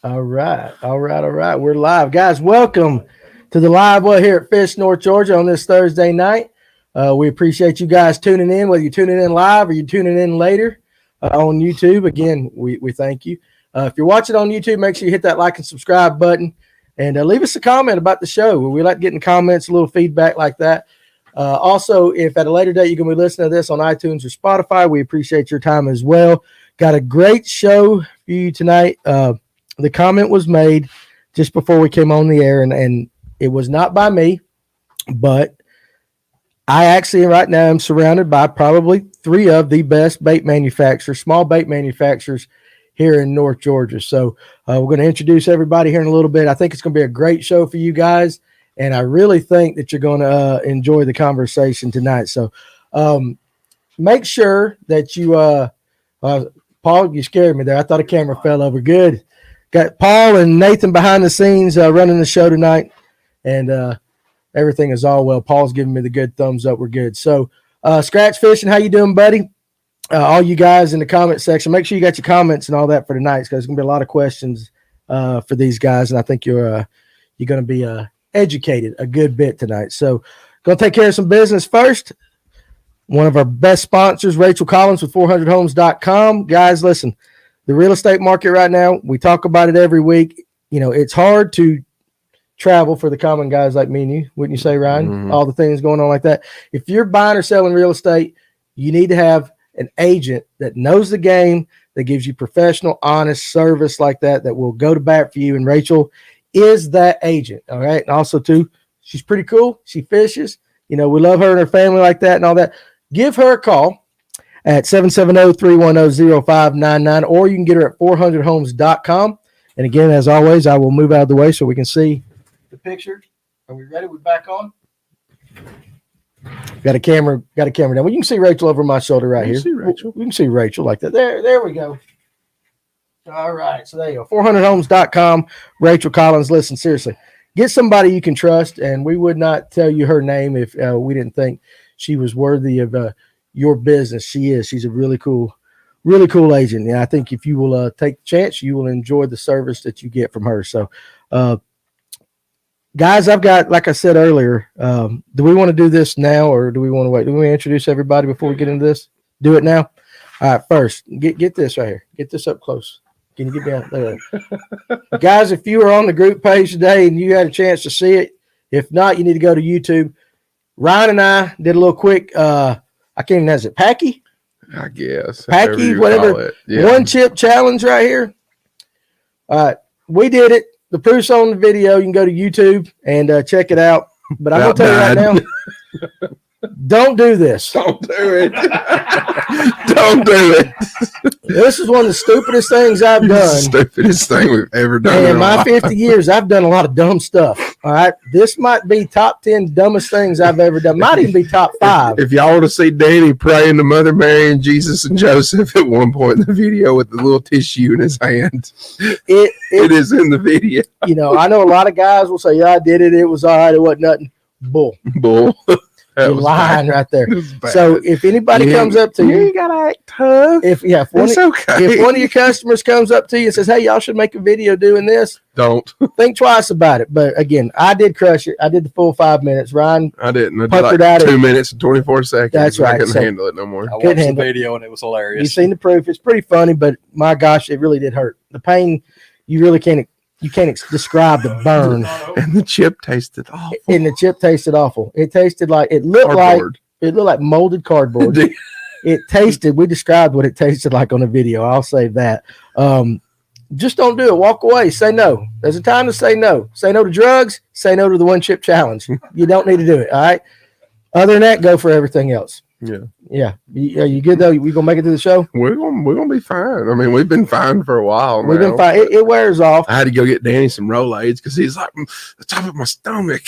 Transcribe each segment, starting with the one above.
All right. We're live. Guys, welcome to the Livewell here at Fish, North Georgia on this Thursday night. We appreciate you guys tuning in, whether you're tuning in live or you're tuning in later on YouTube. Again, we thank you. If you're watching on YouTube, make sure you hit that like and subscribe button and leave us a comment about the show. We like getting comments, a little feedback like that. Also, if at a later date you're going to be listening to this on iTunes or Spotify, we appreciate your time as well. Got a great show for you tonight. The comment was made just before we came on the air, and it was not by me, but I actually right now am surrounded by probably three of the best bait manufacturers, small bait manufacturers here in North Georgia. So we're going to introduce everybody here in a little bit. I think it's going to be a great show for you guys, and I really think that you're going to enjoy the conversation tonight. So make sure that you Paul, you scared me there. I thought a camera fell over. Good. Got Paul and Nathan behind the scenes running the show tonight, and everything is all well. Paul's giving me the good thumbs up. We're good. So, Scratch Fishing, how you doing, buddy? All you guys in the comment section, make sure you got your comments and all that for tonight, because there's going to be a lot of questions for these guys, and I think you're going to be educated a good bit tonight. So, going to take care of some business first. One of our best sponsors, Rachel Collins with 400homes.com. Guys, listen. The real estate market right now, we talk about it every week. You know, it's hard to travel for the common guys like me and you, wouldn't you say, Ryan? Mm-hmm. All the things going on like that. If you're buying or selling real estate, you need to have an agent that knows the game, that gives you professional, honest service like that, that will go to bat for you. And Rachel is that agent, all right? And also, too, she's pretty cool. She fishes. You know, we love her and her family like that and all that. Give her a call at 770-310-0599, or you can get her at 400homes.com. And again, as always, I will move out of the way so we can see the picture. Are we ready? We're back on. Got a camera down. Well, you can see Rachel over my shoulder right here. See Rachel. We can see Rachel like that. There we go. All right. So there you go. 400homes.com. Rachel Collins. Listen, seriously, get somebody you can trust. And we would not tell you her name if we didn't think she was worthy of your business. She's a really cool agent. And I think if you will take the chance, you will enjoy the service that you get from her. So, guys, I've got, like I said earlier, do we want to do this now or do we want to wait? Do we introduce everybody before we get into this? Do it now. All right. First, get this right here. Get this up close. Can you get down there? Guys, if you were on the group page today and you had a chance to see it, if not, you need to go to YouTube. Ryan and I did a little quick, I can't even know, is it Packy? I guess. Packy, whatever. Yeah. One chip challenge right here. All right. We did it. The proof's on the video. You can go to YouTube and check it out. But I'm going to tell you right now, don't do this. Don't do it. Don't do it. This is one of the stupidest things I've done. Stupidest thing we've ever done. In my 50 years, I've done a lot of dumb stuff. All right. This might be top 10 dumbest things I've ever done. Might even be top 5. If y'all want to see Danny praying to Mother Mary and Jesus and Joseph at one point in the video with the little tissue in his hand, it is in the video. You know, I know a lot of guys will say, yeah, I did it. It was all right. It wasn't nothing. Bull. You're lying right there. So if anybody comes up to you, you gotta act tough. If one of your customers comes up to you and says, "Hey, y'all should make a video doing this," don't think twice about it. But again, I did crush it. I did the full 5 minutes. Ryan, I didn't. I did like 2 minutes and 24 seconds. That's right. I couldn't handle it no more. I watched the video and it was hilarious. You've seen the proof. It's pretty funny, but my gosh, it really did hurt. The pain, you really can't. You can't describe the burn. And the chip tasted awful. It tasted like it looked like molded cardboard. It tasted. We described what it tasted like on the video. I'll save that. Just don't do it. Walk away. Say no. There's a time to say no. Say no to drugs. Say no to the one chip challenge. You don't need to do it. All right. Other than that, go for everything else. Yeah. Are you good though? We gonna make it to the show? We're gonna be fine. I mean, we've been fine for a while. We've been fine. It wears off. I had to go get Danny some Rolaids because he's like the top of my stomach.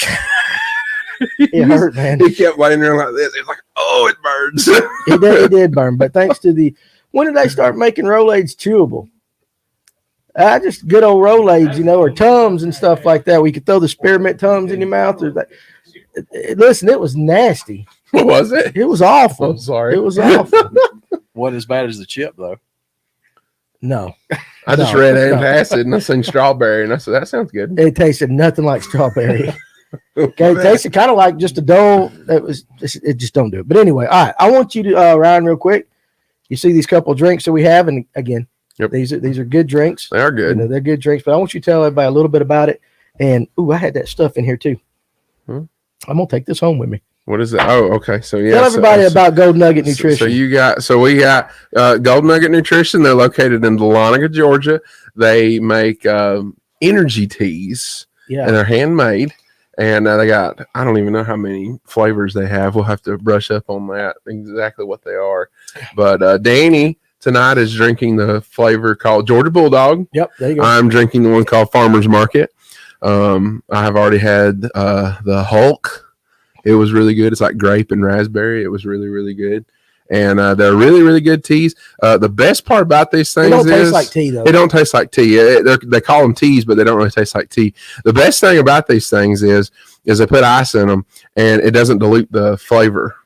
It hurt, man. He kept laying there like this. He's like, "Oh, it burns." It did burn, but thanks to when did they start making Rolaids chewable? Just good old Rolaids, or Tums and stuff like that. We could throw the spearmint Tums in your mouth. Or that. Listen, it was nasty. What was it? It was awful. I'm sorry. It was awful. What as bad as the chip though? No. I just read antacid and I seen strawberry and I said, that sounds good. It tasted nothing like strawberry. Okay, it tasted kind of like just a dull. It just don't do it. But anyway, all right. I want you to Ryan, real quick. You see these couple of drinks that we have, and again, these are good drinks. They are good. They're good drinks. But I want you to tell everybody a little bit about it. And I had that stuff in here too. I'm gonna take this home with me. What is it? Oh, okay. So yeah, tell everybody about Gold Nugget Nutrition. We got Gold Nugget Nutrition. They're located in Dahlonega, Georgia. They make energy teas, and they're handmade. And they got, I don't even know how many flavors they have. We'll have to brush up on that, exactly what they are. But Danny tonight is drinking the flavor called Georgia Bulldog. Yep, there you go. I'm drinking the one called Farmer's Market. I have already had the Hulk. It was really good. It's like grape and raspberry. It was really, really good. And they're really, really good teas. The best part about these things is taste like tea, though. They don't taste like tea. They call them teas, but they don't really taste like tea. The best thing about these things is they put ice in them, and it doesn't dilute the flavor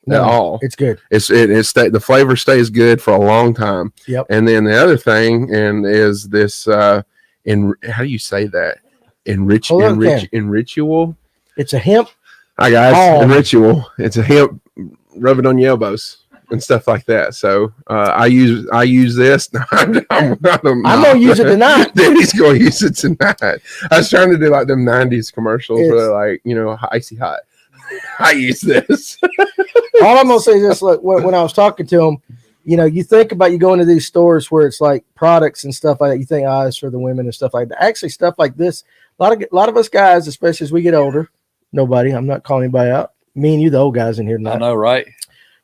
at all. It's good. The flavor stays good for a long time. Yep. And then the other thing is this. How do you say that? Enritual. It's a hemp. Hi guys. Enritual. It's a hemp. Rub it on your elbows and stuff like that. So I use this. I'm gonna use it tonight. Danny's gonna use it tonight. I was trying to do like them 90s commercials where like, icy hot. I use this. All I'm gonna say is this: look, when I was talking to him, you think about you going to these stores where it's like products and stuff like that. You think, it's for the women and stuff like that. Actually, stuff like this, a lot of us guys, especially as we get older. I'm not calling anybody out. Me and you, the old guys in here tonight. I know, right?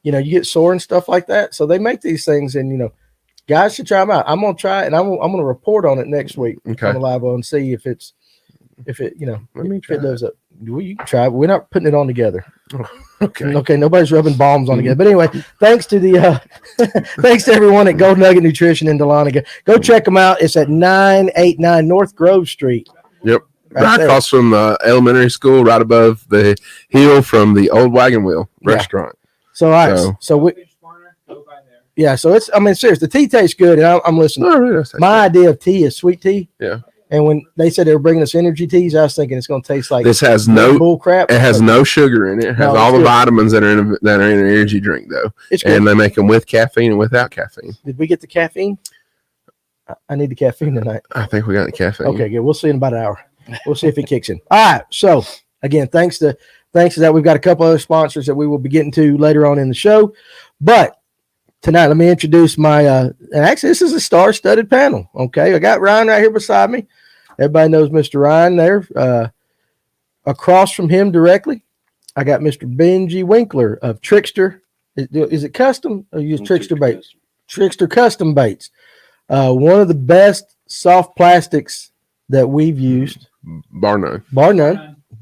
You get sore and stuff like that. So they make these things, and guys should try them out. I'm gonna try it, and I'm gonna report on it next week on the Livewell and see if it does it. Well, you can try it. We're not putting it on together. Okay. Nobody's rubbing bombs on together. But anyway, thanks to everyone at Gold Nugget Nutrition in Dahlonega. Go check them out. It's at 989 North Grove Street. Yep. Right across from the elementary school, right above the hill from the old Wagon Wheel restaurant. So, all right. So it's, serious. The tea tastes good, and I'm listening. No, really My idea of tea is sweet tea. Yeah. And when they said they were bringing us energy teas, I was thinking it's going to taste like this has bull crap. It has no sugar in it. It has all the vitamins that are in an energy drink, though. It's good. And they make them with caffeine and without caffeine. Did we get the caffeine? I need the caffeine tonight. I think we got the caffeine. Okay, good. We'll see in about an hour. We'll see if it kicks in. All right. So again, thanks to that, we've got a couple other sponsors that we will be getting to later on in the show. But tonight, let me introduce my and actually this is a star-studded panel. Okay. I got Ryan right here beside me. Everybody knows Mr. Ryan there. Across from him directly, I got Mr. Benjie Winkler of Trixster. Is it custom or use Trixster baits? Trixster custom baits. One of the best soft plastics that we've used. Bar none.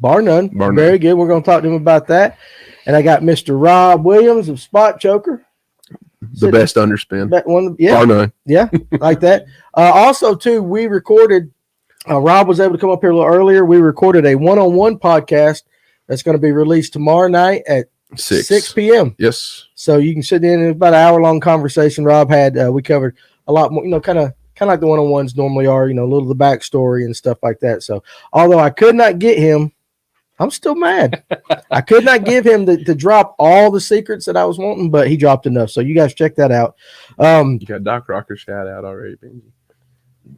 Very good. We're going to talk to him about that. And I got Mr. Rob Williams of Spotchoker. The best underspin. Bar none. Yeah, like that. Also, too, we recorded, Rob was able to come up here a little earlier. We recorded a one-on-one podcast that's going to be released tomorrow night at 6 p.m. Yes. So you can sit in. It's about an hour-long conversation Rob had. We covered a lot more, kind of like the one-on-ones normally are, a little of the backstory and stuff like that. So although I could not get him, I'm still mad. I could not give him to drop all the secrets that I was wanting, but he dropped enough. So you guys check that out. You got Doc Rocker shout out already, Benji.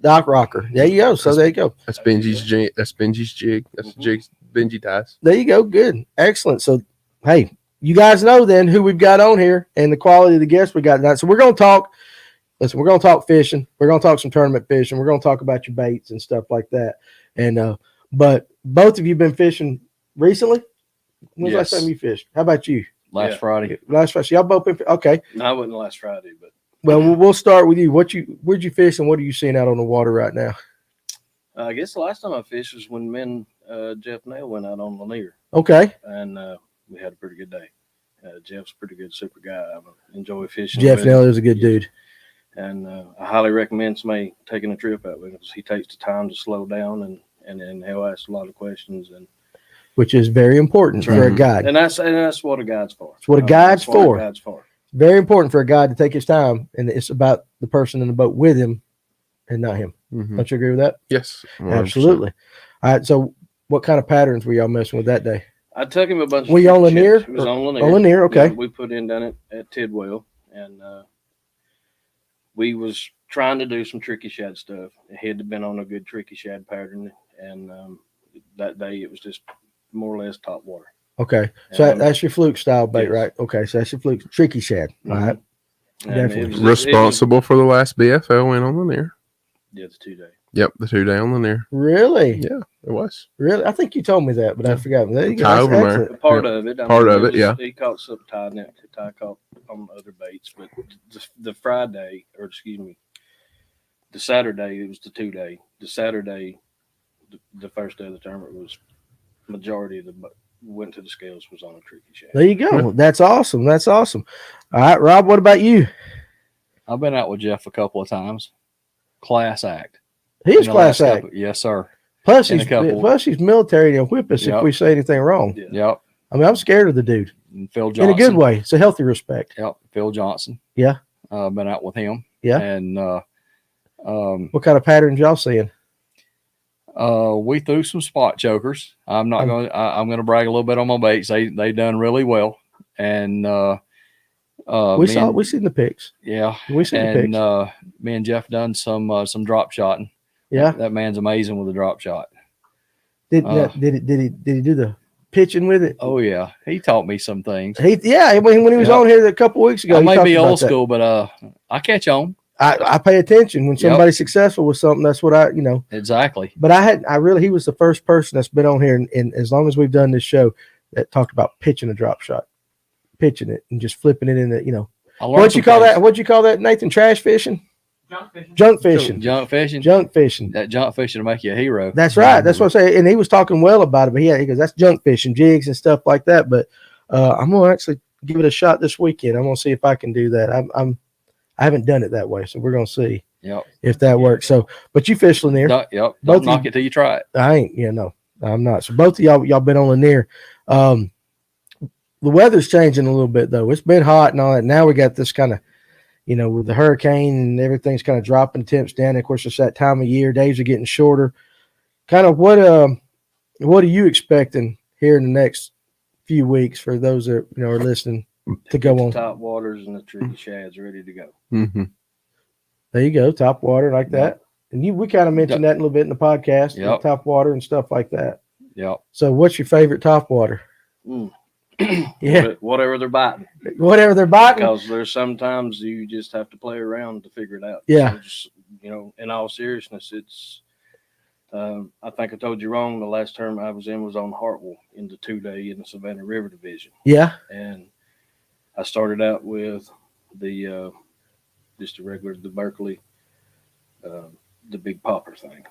Doc Rocker. There you go. So there you go. That's Benji's jig. That's Benji's jig. That's the jig Benji ties. There you go. Good. Excellent. So, hey, you guys know then who we've got on here and the quality of the guests we got tonight. So we're going to talk. Listen, we're going to talk fishing. We're going to talk some tournament fishing. We're going to talk about your baits and stuff like that. And but both of you been fishing recently? When's the last time you fished? How about you? Last Friday. Last Friday. So y'all both been okay. No, I wasn't last Friday, but well, we'll start with you. Where'd you fish and what are you seeing out on the water right now? I guess the last time I fished was when me and Jeff Nail went out on Lanier. Okay. And we had a pretty good day. Jeff's a pretty good, super guy. I enjoy fishing. Jeff Nail is a good dude. And I highly recommend somebody taking a trip out with him because he takes the time to slow down and he'll ask a lot of questions, and which is very important for a guide. And that's what a guide's for. It's what a guide's for. Very important for a guide to take his time, and it's about the person in the boat with him and not him. Mm-hmm. Don't you agree with that? Yes, 100%. Absolutely. All right. So, what kind of patterns were y'all messing with that day? I took him a bunch. Were you on Lanier? It was on Lanier. On Lanier, okay. Yeah, we put in down at Tidwell, and we was trying to do some tricky shad stuff. It had been on a good tricky shad pattern, and that day it was just more or less top water. Okay, so that's your fluke style bait, yes. right? Okay, so that's your fluke tricky shad, mm-hmm. all right? Definitely responsible for the last BFL win on Lanier. Yeah, the 2 day. Yep, the 2 day on Lanier. Really? Yeah, it was. Really? I think you told me that, but I forgot. Part of it. Part of it, yeah. He caught some tie, and tie caught on other baits, but the Friday, or excuse me, the Saturday, it was the 2 day. The Saturday, the first day of the tournament, was majority of the went to the scales was on a tricky shad. There you go. Yeah. That's awesome. That's awesome. All right, Rob, what about you? I've been out with Jeff a couple of times. Class act. He is class act. Yes, sir. Plus he's military and whip us if we say anything wrong. Yeah. Yep. I mean, I'm scared of the dude. And Phil Johnson. In a good way. It's a healthy respect. Yep. Phil Johnson. Yeah. Been out with him. Yeah. And what kind of patterns y'all seeing? We threw some spot chokers. I'm going to brag a little bit on my baits. They done really well. And we seen the pics. Yeah. We seen the pics. Me and Jeff done some drop shotting. Yeah. That man's amazing with a drop shot. Did he do the pitching with it? Oh yeah. He taught me some things. When he was on here a couple weeks ago. I may be old school, but I catch on. I pay attention when somebody's successful with something. That's what exactly. But he was the first person that's been on here, and as long as we've done this show, that talked about pitching a drop shot, pitching it and just flipping it in the What'd you call that, Nathan? Trash fishing? Junk fishing. That junk fishing will make you a hero. That's right. That's what I'm saying. And he was talking well about it, but he goes, that's junk fishing, jigs and stuff like that. But I'm gonna actually give it a shot this weekend. I'm gonna see if I can do that. I haven't done it that way, so we're gonna see if that works. So, but you fish Lanier. Yep. Don't knock it till you try it. I ain't. Yeah, no, I'm not. So both of y'all been on Lanier. The weather's changing a little bit though. It's been hot and all that. Now we got this kind of, with the hurricane and everything's kind of dropping temps down. And of course, it's that time of year. Days are getting shorter. Kind of what are you expecting here in the next few weeks for those that are listening to go on? Top waters and the tricky shads ready to go. Mm-hmm. There you go, top water like that. And we kind of mentioned that a little bit in the podcast. Top water and stuff like that. Yep. So, what's your favorite top water? Yeah, whatever they're biting. Whatever they're biting. Because there's sometimes you just have to play around to figure it out. Yeah. So just, in all seriousness, it's. I think I told you wrong. The last term I was in was on Hartwell in the 2 day in the Savannah River Division. Yeah. And I started out with the just the Berkeley, the big popper thing.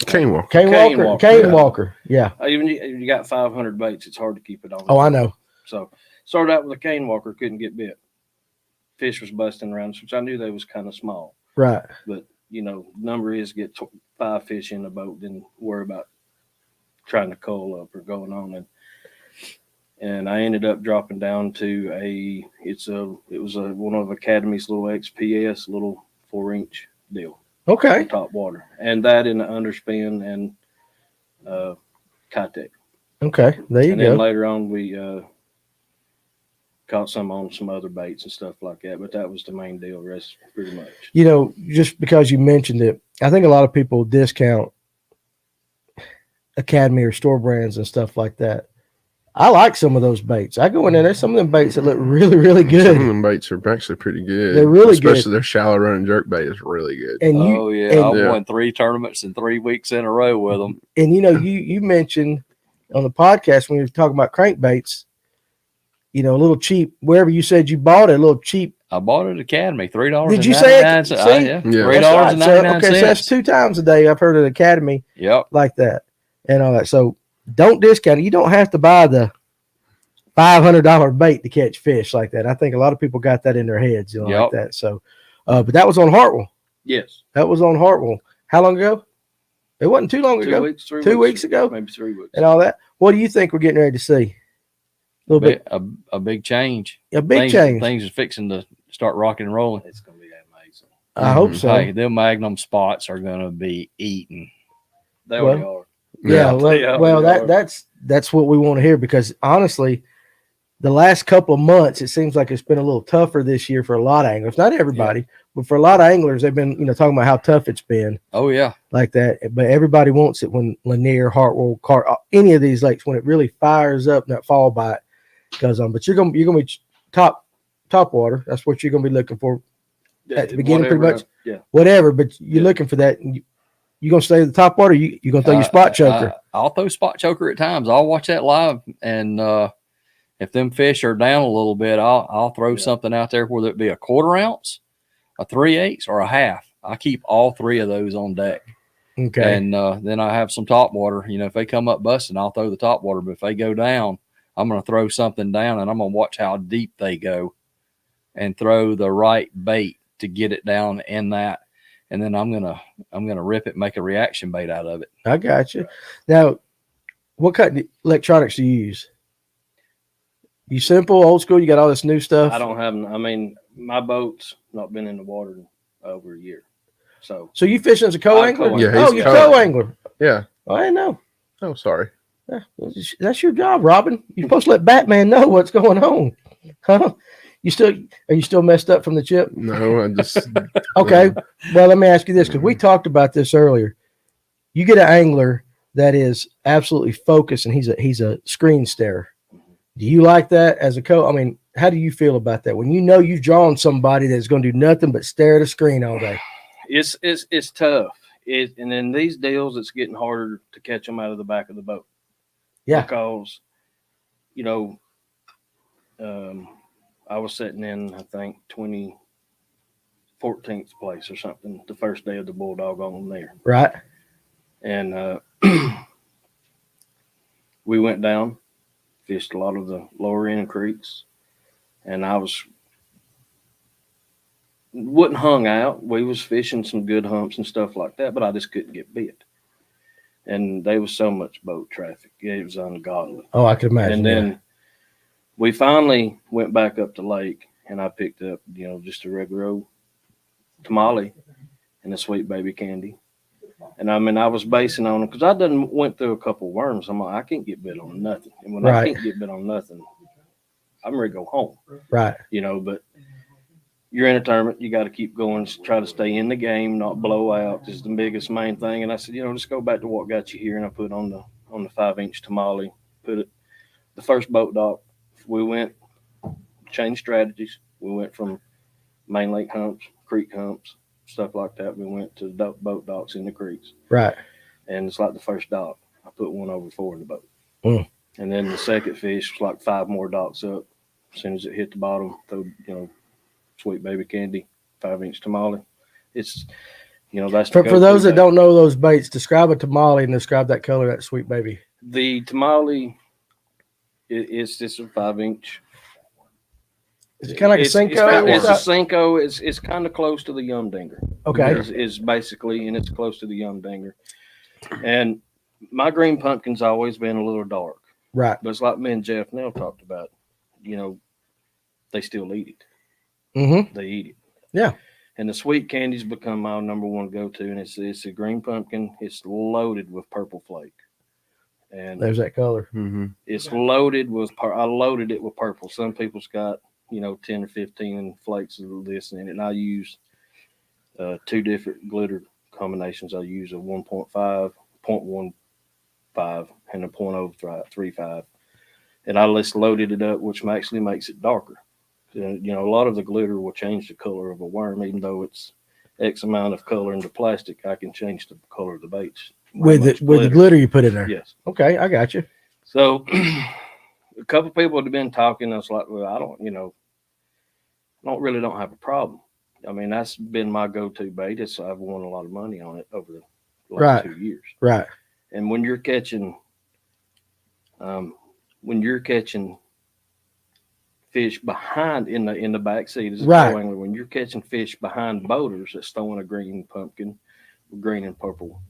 Cane Walker. Yeah. Even you got 500 baits, it's hard to keep it on. Oh, I know. So started out with a cane walker, couldn't get bit. Fish was busting around, which I knew they was kind of small. Right. But number is get 5 fish in a boat, then worry about trying to coil up or going on. And I ended up dropping down to it was one of Academy's little XPS little 4-inch deal. Okay. Top water, and that in the underspin and Kitech. Okay, there you go. And then later on, we caught some on some other baits and stuff like that, but that was the main deal. Rest pretty much. Just because you mentioned it, I think a lot of people discount Academy or store brands and stuff like that. I like some of those baits. I go in there. There's some of them baits that look really, really good. Some of them baits are actually pretty good. They're really good. Especially good. their shallow running jerk bait is really good. And I won 3 tournaments in 3 weeks in a row with them. And you mentioned on the podcast when you were talking about crankbaits, a little cheap. Wherever you said you bought it, a little cheap. I bought it at Academy, $3. Did you say it? Yeah, $3.99. So that's 2 times a day I've heard of Academy. Yep. Like that and all that. So don't discount it. You don't have to buy the $500 bait to catch fish like that. I think a lot of people got that in their heads, like that. So, but that was on Hartwell. Yes. That was on Hartwell. How long ago? It wasn't too long ago. 2 weeks, 3 2 weeks ago. Maybe 3 weeks. And all that. What do you think we're getting ready to see? A little bit. A big change. A big change. Things are fixing to start rocking and rolling. It's going to be amazing. I hope so. Hey, them Magnum spots are going to be eaten. They already are. Yeah, that's what we want to hear, because honestly, the last couple of months, it seems like it's been a little tougher this year for a lot of anglers. Not everybody, but for a lot of anglers, they've been, talking about how tough it's been. Oh yeah, like that. But everybody wants it when Lanier, Hartwell, any of these lakes, when it really fires up, that fall bite goes on. But you're gonna be top water. That's what you're gonna be looking for at the beginning, pretty much. Yeah. Whatever, but you're looking for that. You gonna stay at the top water? You gonna throw your spot choker? I'll throw spot choker at times. I'll watch that live, and if them fish are down a little bit, I'll throw something out there, whether it be a 1/4 ounce, a 3/8, or a half. I keep all three of those on deck. Okay. And then I have some top water. If they come up busting, I'll throw the top water. But if they go down, I'm going to throw something down, and I'm going to watch how deep they go and throw the right bait to get it down in that. And then I'm gonna rip it, make a reaction bait out of it. I got you. Now, what kind of electronics do you use? You simple, old school? You got all this new stuff? I don't have. I mean, my boat's not been in the water in over a year. So you fishing as a co-angler? Yeah, you're co-angler. Yeah. I didn't know. Oh, sorry. Yeah, that's your job, Robin. You're supposed to let Batman know what's going on. Huh? Are you still messed up from the chip? No, I just okay. Well, let me ask you this, because we talked about this earlier. You get an angler that is absolutely focused, and he's a screen starer. Do you like that as a I mean, how do you feel about that when you've drawn somebody that's going to do nothing but stare at a screen all day? It's tough. And in these deals, it's getting harder to catch them out of the back of the boat. Yeah. Because, I was sitting in, I think, 14th place or something the first day of the Bulldog on there. Right. And we went down, fished a lot of the lower end creeks, and I wasn't hung out. We was fishing some good humps and stuff like that, but I just couldn't get bit. And there was so much boat traffic. It was ungodly. Oh, I could imagine. And then we finally went back up the lake, and I picked up, just a regular old tamale and a sweet baby candy. And I mean, I was basing on it because I went through a couple of worms. I'm like, I can't get bit on nothing. And when I can't get bit on nothing, I'm ready to go home. Right. But you're in a tournament, you got to keep going, try to stay in the game, not blow out is the biggest main thing. And I said, just go back to what got you here. And I put on the 5-inch tamale, the first boat dock. We went, changed strategies. We went from main lake humps, creek humps, stuff like that. We went to boat docks in the creeks. Right. And it's like the first dock. I put one over 4 in the boat. Mm. And then the second fish was like 5 more docks up. As soon as it hit the bottom, throw, sweet baby candy, 5-inch tamale. It's, that's for those that don't know those baits. Describe a tamale and describe that color, that sweet baby. The tamale, it's just a 5-inch. Is it kind of like a Cinco? It's a Cinco. It's kind of close to the Yum Dinger. Okay. Is basically, and it's close to the Yum Dinger. And my green pumpkin's always been a little dark. Right. But it's like me and Jeff Nell talked about, they still eat it. Mm-hmm. They eat it. Yeah. And the sweet candy's become my number one go-to, and it's a green pumpkin. It's loaded with purple flake. And there's that color. Mm-hmm. It's loaded with. I loaded it with purple. Some people's got 10 or 15 flakes of this in it, and I use 2 different glitter combinations. I use a 1.5, 0.15, and a 0.035, and I just loaded it up, which actually makes it darker. And, a lot of the glitter will change the color of a worm, even though it's X amount of color in the plastic. I can change the color of the baits with the glitter you put in there. Yes. Okay, I got you. So a couple of people have been talking. I was like, well, I don't have a problem. I mean, that's been my go-to bait. I've won a lot of money on it over the last 2 years. Right. And when you're catching fish behind in the back seat as a co-angler, when you're catching fish behind boaters that's throwing a green pumpkin, green and purple,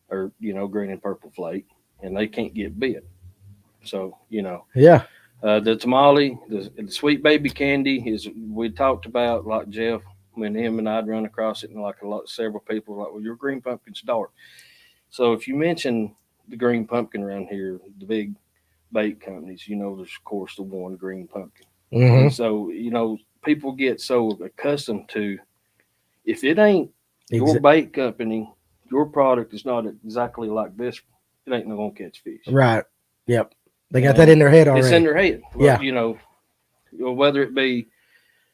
or green and purple flake, and they can't get bit. So the tamale, the sweet baby candy we talked about, like Jeff when him and I'd run across it, and like several people were like, well, your green pumpkin's dark. So if you mention the green pumpkin around here, the big bait companies, there's of course the one green pumpkin. Mm-hmm. So, people get so accustomed to, if it ain't your bait company, your product is not exactly like this, it ain't going to catch fish. Right. Yep. They got that in their head already. It's in their head. Yeah. Whether it be,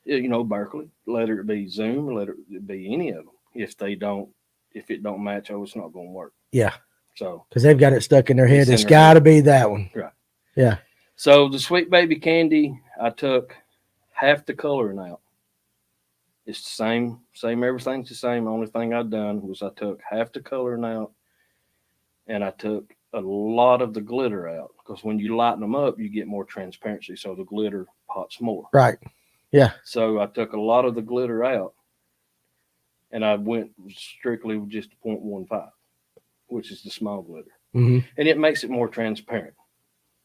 Berkeley, whether it be Zoom, whether it be any of them, if it don't match, it's not going to work. Yeah. So, because they've got it stuck in their head. It's got to be that one. Right. Yeah. So the Sweet Baby Candy, I took half the coloring out. It's the same, everything's the same. The only thing I've done was I took half the coloring out, and I took a lot of the glitter out, because when you lighten them up, you get more transparency, so the glitter pops more. Right. Yeah. So I took a lot of the glitter out, and I went strictly with just 0.15, which is the small glitter. Mm-hmm. And it makes it more transparent.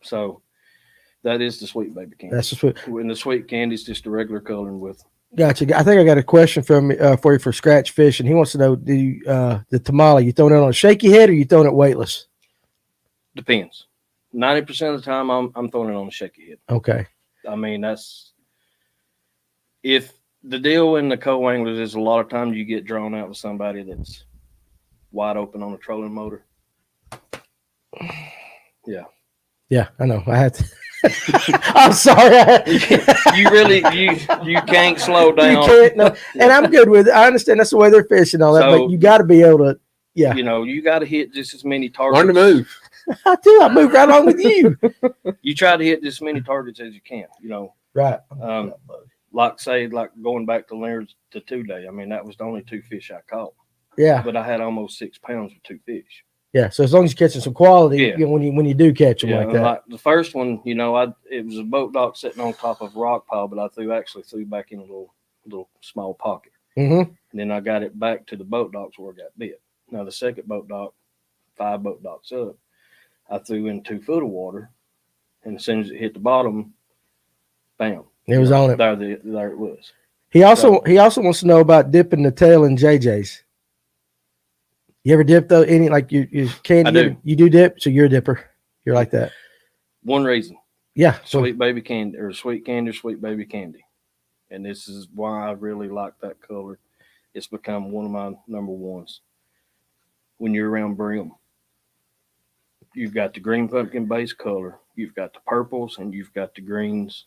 So that is the Sweet Baby Candy. That's the sweet. And the Sweet Candy is just a regular coloring with. Gotcha. I think I got a question for you for Scratch Fish, and he wants to know: do you, the tamale, you throwing it on a shaky head or you throwing it weightless? Depends. 90% of the time, I'm throwing it on a shaky head. Okay. I mean, if the deal in the co-anglers is a lot of times you get drawn out with somebody that's wide open on a trolling motor. Yeah. Yeah, I know. I had to. I'm sorry. You can't slow down. You can't. No. And I'm good with it. I understand that's the way they're fishing and all that, but you got to be able to. Yeah. You got to hit just as many targets. Learn to move. I do. I move right along with you. You try to hit as many targets as you can. Right. Like going back to Leonard's to 2-day. I mean, that was the only 2 fish I caught. Yeah. But I had almost 6 pounds with 2 fish. Yeah. So as long as you're catching some quality, when you do catch them like that. Like the first one, it was a boat dock sitting on top of a rock pile, but I actually threw back in a little small pocket. Mm-hmm. And then I got it back to the boat docks where it got bit. Now the second boat dock, 5 boat docks up, I threw in 2 foot of water, and as soon as it hit the bottom, bam. It was on it. There it was. He also wants to know about dipping the tail in JJ's. You ever dip though? Any like you candy? I do. You do dip, so you're a dipper. You're like that. One reason. Yeah. Sweet Baby Candy or Sweet Candy or Sweet Baby Candy. And this is why I really like that color. It's become one of my number ones. When you're around brim, you've got the green pumpkin base color, you've got the purples, and you've got the greens.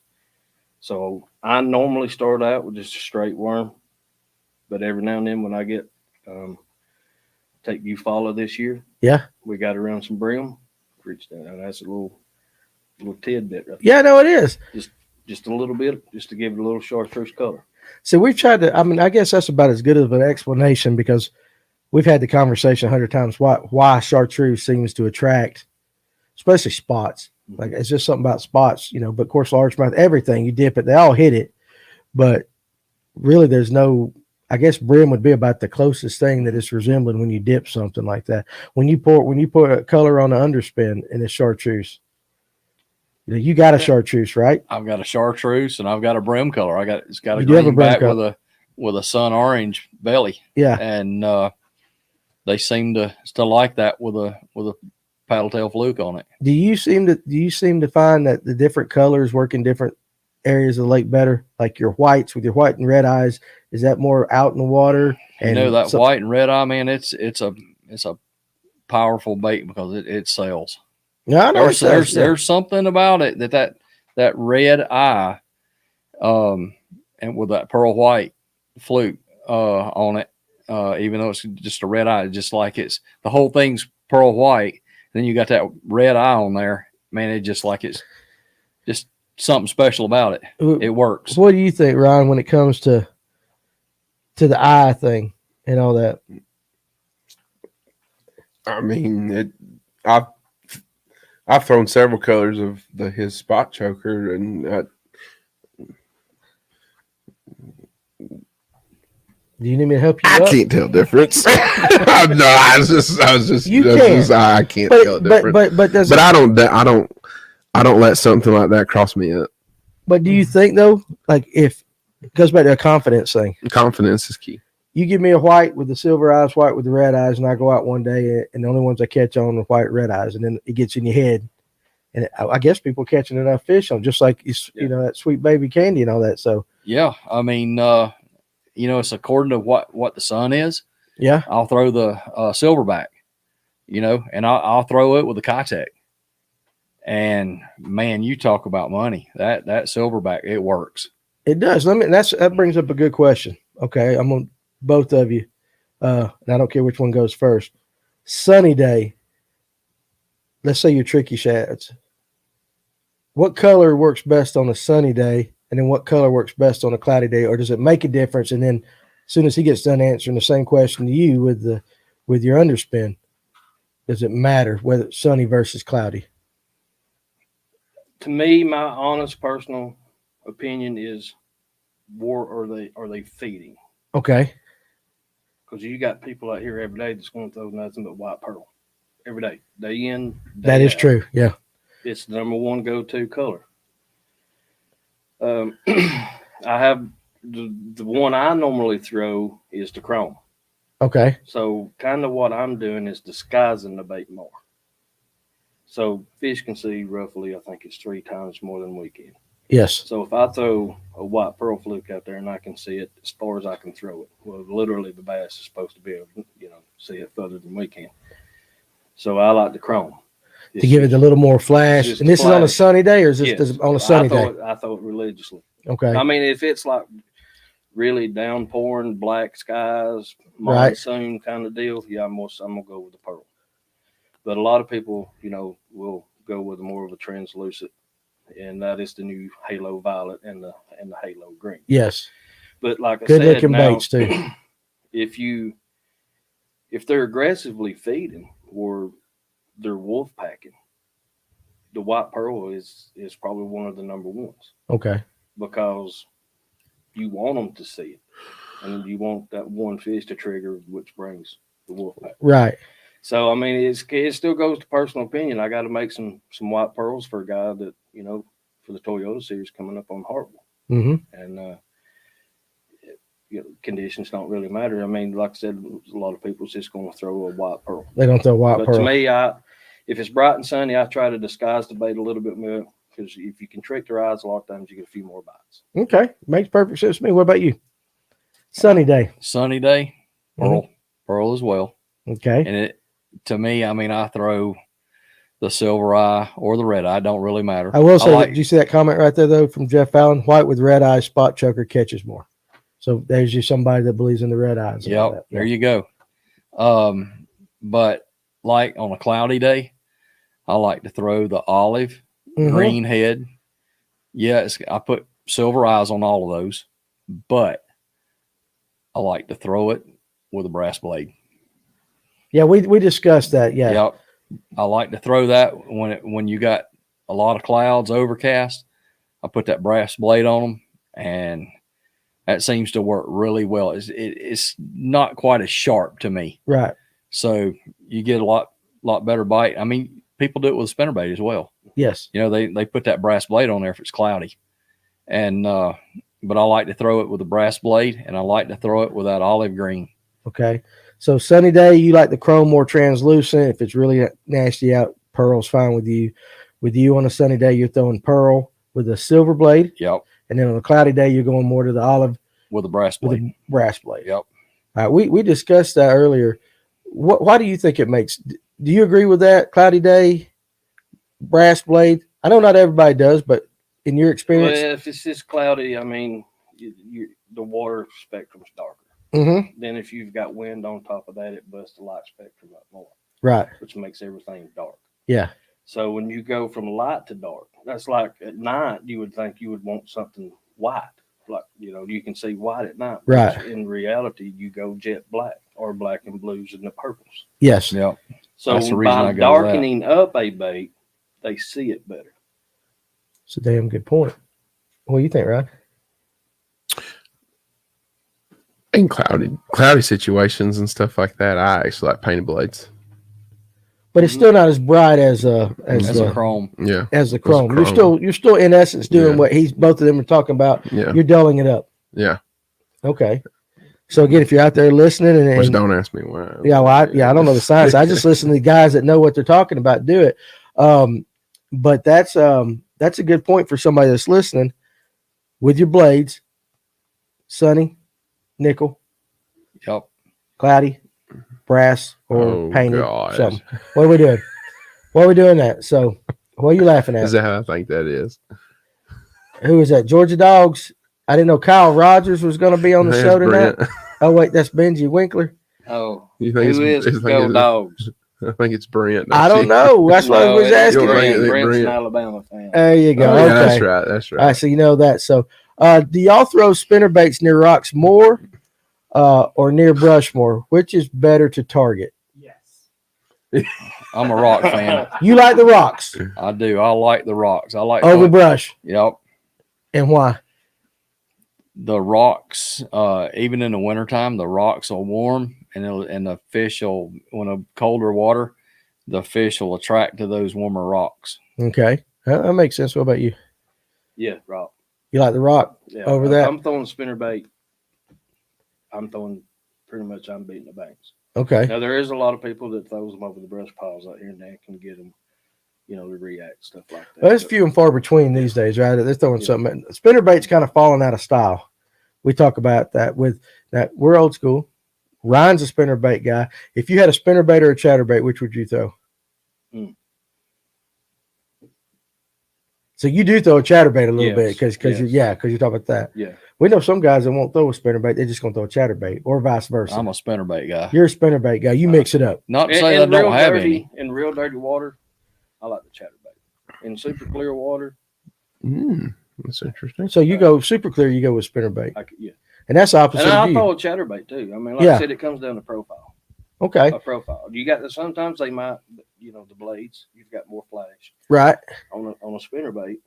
So I normally start out with just a straight worm, but every now and then when I get take you follow this year, we got around some brim. Reach down. That's a little tidbit right there. Yeah, no, it is. Just a little bit, just to give it a little chartreuse color. So we've tried to. I mean, I guess that's about as good of an explanation because we've had the conversation 100 times why chartreuse seems to attract, especially spots. Like it's just something about spots, but of course, largemouth, everything you dip it, they all hit it. But really, there's no, I guess brim would be about the closest thing that it's resembling when you dip something like that. When you put a color on the underspin and it's chartreuse, you got a chartreuse, right? I've got a chartreuse and I've got a brim color. It's got a green back with a sun orange belly. Yeah. And they seem to like that with a paddle tail fluke on it. Do you seem to find that the different colors work in different areas of the lake better? Like your whites with your white and red eyes, is that more out in the water? And that white and red eye, man, it's a powerful bait because it sells. Yeah, I know there's something about it that red eye, and with that pearl white fluke on it, even though it's just a red eye, just like the whole thing's pearl white. Then you got that red eye on there, man. It just like it's just something special about it. It works. What do you think, Ryan, when it comes to the eye thing and all that? I mean, I've thrown several colors of his Spotchoker, and do you need me to help you? I can't tell difference. No, I was just. You can. I can't tell difference. But I don't let something like that cross me up. But do you think though, like if It goes back to a confidence thing. Confidence is key. You give me a white with the silver eyes, white with the red eyes, and I go out one day, and the only ones I catch on are white, red eyes, and then it gets in your head. And I guess people catching enough fish on, just like you know, that sweet baby candy and all that. So yeah, I mean, you know, it's according to what the sun is. Yeah, I'll throw the silverback, you know, and I'll throw it with the Kitech. And man, you talk about money. That silverback, it works. It does. That brings up a good question. Okay, I'm on both of you, and I don't care which one goes first. Sunny day. Let's say you're tricky shads. What color works best on a sunny day, and then what color works best on a cloudy day, or does it make a difference? And then, as soon as he gets done answering the same question to you with your underspin, does it matter whether it's sunny versus cloudy? To me, my honest personal opinion is, are they feeding? Okay. Because you got people out here every day that's going to throw nothing but white pearl every day, day in. Day that is out. True. Yeah. It's the number one go-to color. I have the one I normally throw is the chrome. Okay. So kind of what I'm doing is disguising the bait more. So fish can see roughly, I think it's 3 times more than we can. Yes. So if I throw a white pearl fluke out there and I can see it as far as I can throw it, well, literally the bass is supposed to be able to, you know, see it further than we can. So I like the chrome. To give it a little more flash. And this is on a sunny day, or is this on a sunny day? I throw it religiously. Okay. I mean, if it's like really downpouring, black skies, Right. monsoon kind of deal, yeah, I'm gonna go with the pearl. But a lot of people, you know, will go with more of a translucent, and that is the new halo violet and the halo green. Yes. But like I good said, looking now, baits too. If they're aggressively feeding or they're wolf packing, the white pearl is probably one of the number ones. Okay. Because you want them to see it, and you want that one fish to trigger, which brings the wolf pack. Right. So I mean, it still goes to personal opinion. I got to make some white pearls for a guy that, you know, for the Toyota series coming up on Hartwell. Mm-hmm. And you know, conditions don't really matter. I mean, like I said, a lot of people's just going to throw a white pearl. They don't throw white pearl. To me, if it's bright and sunny, I try to disguise the bait a little bit more, because if you can trick their eyes, a lot of times you get a few more bites. Okay, makes perfect sense to me. What about you? Sunny day. Sunny day, pearl as well. Okay. And to me, I mean, I throw the silver eye or the red eye. Don't really matter. I will say, did you see that comment right there, though, from Jeff Allen? White with red eyes, spot choker catches more. So there's you somebody that believes in the red eyes. Yep, there you go. But like on a cloudy day, I like to throw the olive green head. Yes, I put silver eyes on all of those, but I like to throw it with a brass blade. Yeah, we discussed that. Yeah. Yep. I like to throw that when you got a lot of clouds, overcast. I put that brass blade on them, and that seems to work really well. It's not quite as sharp to me. Right. So you get a lot better bite. I mean, people do it with a spinnerbait as well. Yes. You know, they put that brass blade on there if it's cloudy. And but I like to throw it with a brass blade, and I like to throw it with that olive green. Okay. So sunny day, you like the chrome more translucent. If it's really nasty out, pearl's fine with you. With you on a sunny day, you're throwing pearl with a silver blade. Yep. And then on a cloudy day, you're going more to the olive with a brass blade. With a brass blade. Yep. All right. We discussed that earlier. Why do you think it makes? Do you agree with that? Cloudy day, brass blade. I know not everybody does, but in your experience, well, if it's just cloudy, I mean, the water spectrum's darker. Mm-hmm. Then if you've got wind on top of that, it busts the light spectrum up more. Right. Which makes everything dark. Yeah. So when you go from light to dark, that's like at night, you would think you would want something white. Like, you know, you can see white at night. Right. In reality, you go jet black or black and blues and the purples. Yes. Yeah. So by darkening up a bait, they see it better. It's a damn good point. What do you think, Rod? In cloudy situations and stuff like that, I actually like painted blades. But it's still not as bright as a chrome. Yeah. As the chrome. You're still in essence doing what both of them are talking about. Yeah. You're dulling it up. Yeah. Okay. So again, if you're out there listening, and don't ask me why. Yeah, well, I don't know the science. I just listen to the guys that know what they're talking about. Do it. But that's a good point for somebody that's listening. With your blades, sunny, nickel, Yep, cloudy, brass, or painted. Gosh. Something. What are we doing? What are we doing that? So, what are you laughing at? Is that how I think that is? Who is that? Georgia Dogs. I didn't know Kyle Rogers was going to be on the show tonight. Oh wait, that's Benjie Winkler. Oh, you think who is Go Dogs? I think it's Brent. I don't know. That's what I was asking. Brent's an Alabama fan. There you go. Yeah, okay. That's right. All right, so you know that. So, do y'all throw spinner baits near rocks more, or near brush more? Which is better to target? Yes. I'm a rock fan. You like the rocks? I do. I like the rocks. I like over brush. Yep. And why? The rocks, even in the wintertime, the rocks will warm, and the fish will, when a colder water, the fish will attract to those warmer rocks. Okay, that makes sense. What about you? Yeah, rock. You like the rock over that? I'm throwing spinner bait. I'm throwing pretty much. I'm beating the banks. Okay. Now there is a lot of people that throws them over the brush piles out here, and they can get them, to react, stuff like that. Well, it's few and far between these days, right? They're throwing something. Spinner bait's kind of falling out of style. We talk about that with that. We're old school. Ryan's a spinner bait guy. If you had a spinner bait or a chatterbait, which would you throw? So you do throw a chatterbait a little bit because you're talking about that. Yeah. We know some guys that won't throw a spinnerbait; they're just gonna throw a chatterbait, or vice versa. I'm a spinnerbait guy. You're a spinnerbait guy. You mix it up. Not to say I don't have any. In real dirty water, I like the chatterbait. In super clear water, that's interesting. So you go super clear. You go with spinnerbait. Yeah. And that's opposite. And I'll throw a chatterbait too. I mean, like I said, it comes down to profile. Okay. A profile. You got sometimes they might, the blades. You've got more flash. Right. On a spinnerbait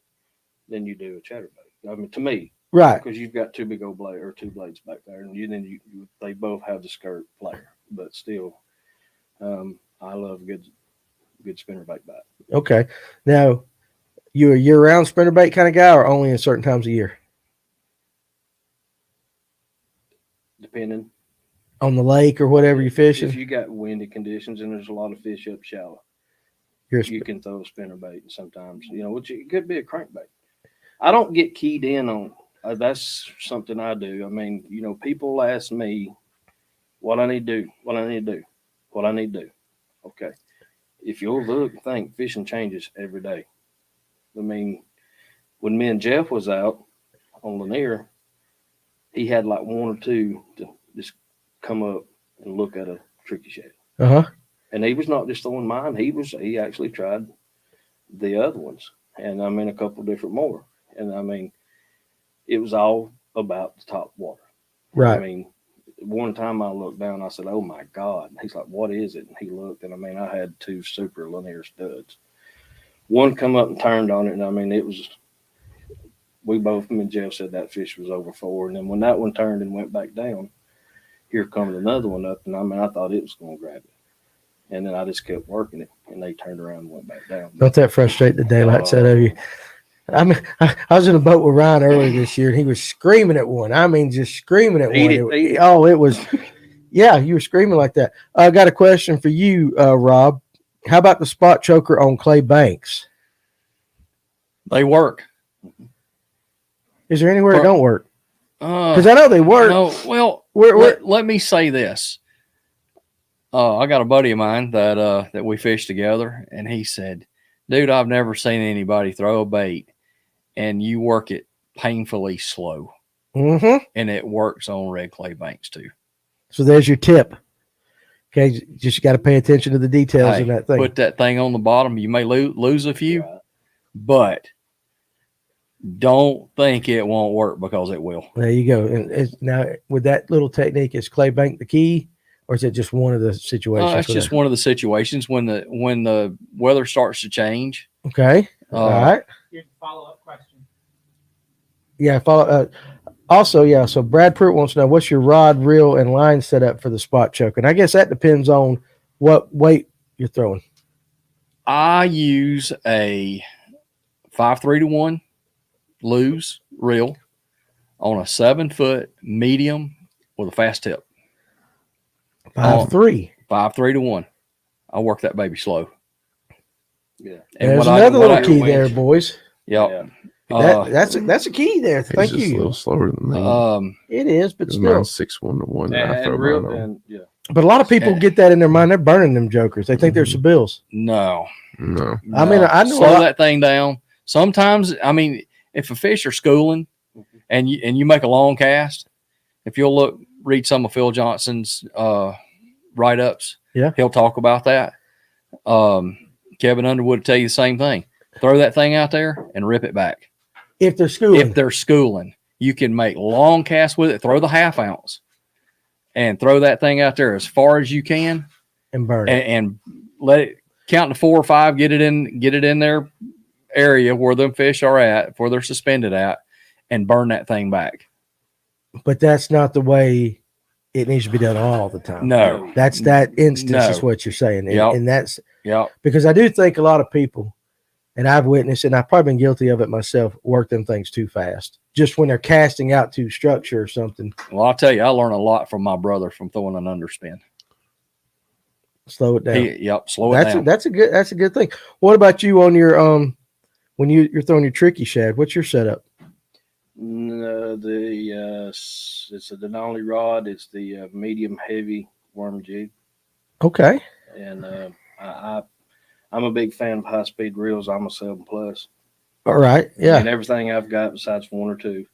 than you do a chatterbait. I mean, to me. Right. Because you've got two big old blade or two blades back there, and they both have the skirt flare. But still, I love good spinnerbait bite. Okay. Now, you a year-round spinnerbait kind of guy, or only in certain times of year? Depending on the lake or whatever you're fishing. If you got windy conditions and there's a lot of fish up shallow, you can throw a spinnerbait. And sometimes, which it could be a crankbait. I don't get keyed in on. That's something I do. I mean, people ask me what I need to do. Okay. If you'll look and think, fishing changes every day. I mean, when me and Jeff was out on Lanier, he had like one or two to just come up and look at a tricky shad. And he was not just throwing mine. He actually tried the other ones, and a couple different more. And it was all about the top water. Right. One time I looked down, I said, "Oh my God!" He's like, "What is it?" And he looked, and I had two super Lanier studs. One come up and turned on it, and it was. Me and Jeff said that fish was over 4. And then when that one turned and went back down, here comes another one up. And I thought it was going to grab it. And then I just kept working it, and they turned around and went back down. Don't that frustrate the daylights out of you? I was in a boat with Ryan earlier this year, and he was screaming at one. Just screaming at one. It was, you were screaming like that. I got a question for you, Rob. How about the Spotchoker on clay banks? They work. Is there anywhere it don't work? Because I know they work. No, well, let me say this. I got a buddy of mine that we fished together, and he said, "Dude, I've never seen anybody throw a bait, and you work it painfully slow, and it works on red clay banks too." So there's your tip. Okay, just got to pay attention to the details in that thing. Put that thing on the bottom. You may lose a few, but don't think it won't work, because it will. There you go. And now, with that little technique, is clay bank the key, or is it just one of the situations? It's just one of the situations when the weather starts to change. Okay. All right. Here's a follow-up question. Yeah. Also, so Brad Pruitt wants to know, what's your rod, reel, and line setup for the Spotchoker? And I guess that depends on what weight you're throwing. I use a 5-3-1 Lose reel. on a 7-foot medium with a fast tip. 5-3. 5-3 to 1. I work that baby slow. Yeah. And there's another little key there, boys. Yep. Yeah. That's a key there. Thank you. A little slower than me. It is, but still. Mine's 6-1 to 1. But a lot of people get that in their mind. They're burning them jokers. They think they're Sabills. No. I mean, I know slow that thing down. Sometimes, I mean, if a fish are schooling and you make a long cast, if you'll read some of Phil Johnson's write-ups, he'll talk about that. Kevin Underwood will tell you the same thing. Throw that thing out there and rip it back. If they're schooling, you can make long casts with it. Throw the 1/2 ounce and throw that thing out there as far as you can and burn it and let it count to 4 or 5. Get it in their area where them fish are at, where they're suspended at, and burn that thing back. But that's not the way it needs to be done all the time. No, that's that instance is what you're saying, and that's because I do think a lot of people. And I've witnessed, and I've probably been guilty of it myself, work them things too fast. Just when they're casting out to structure or something. Well, I'll tell you, I learned a lot from my brother from throwing an underspin. Slow it down. Slow it down. That's a good thing. What about you on your when you're throwing your tricky shad? What's your setup? It's a Denali rod. It's the medium heavy worm jig. Okay. And I'm a big fan of high speed reels. I'm a 7+. All right. Yeah. And everything I've got besides 1 or 2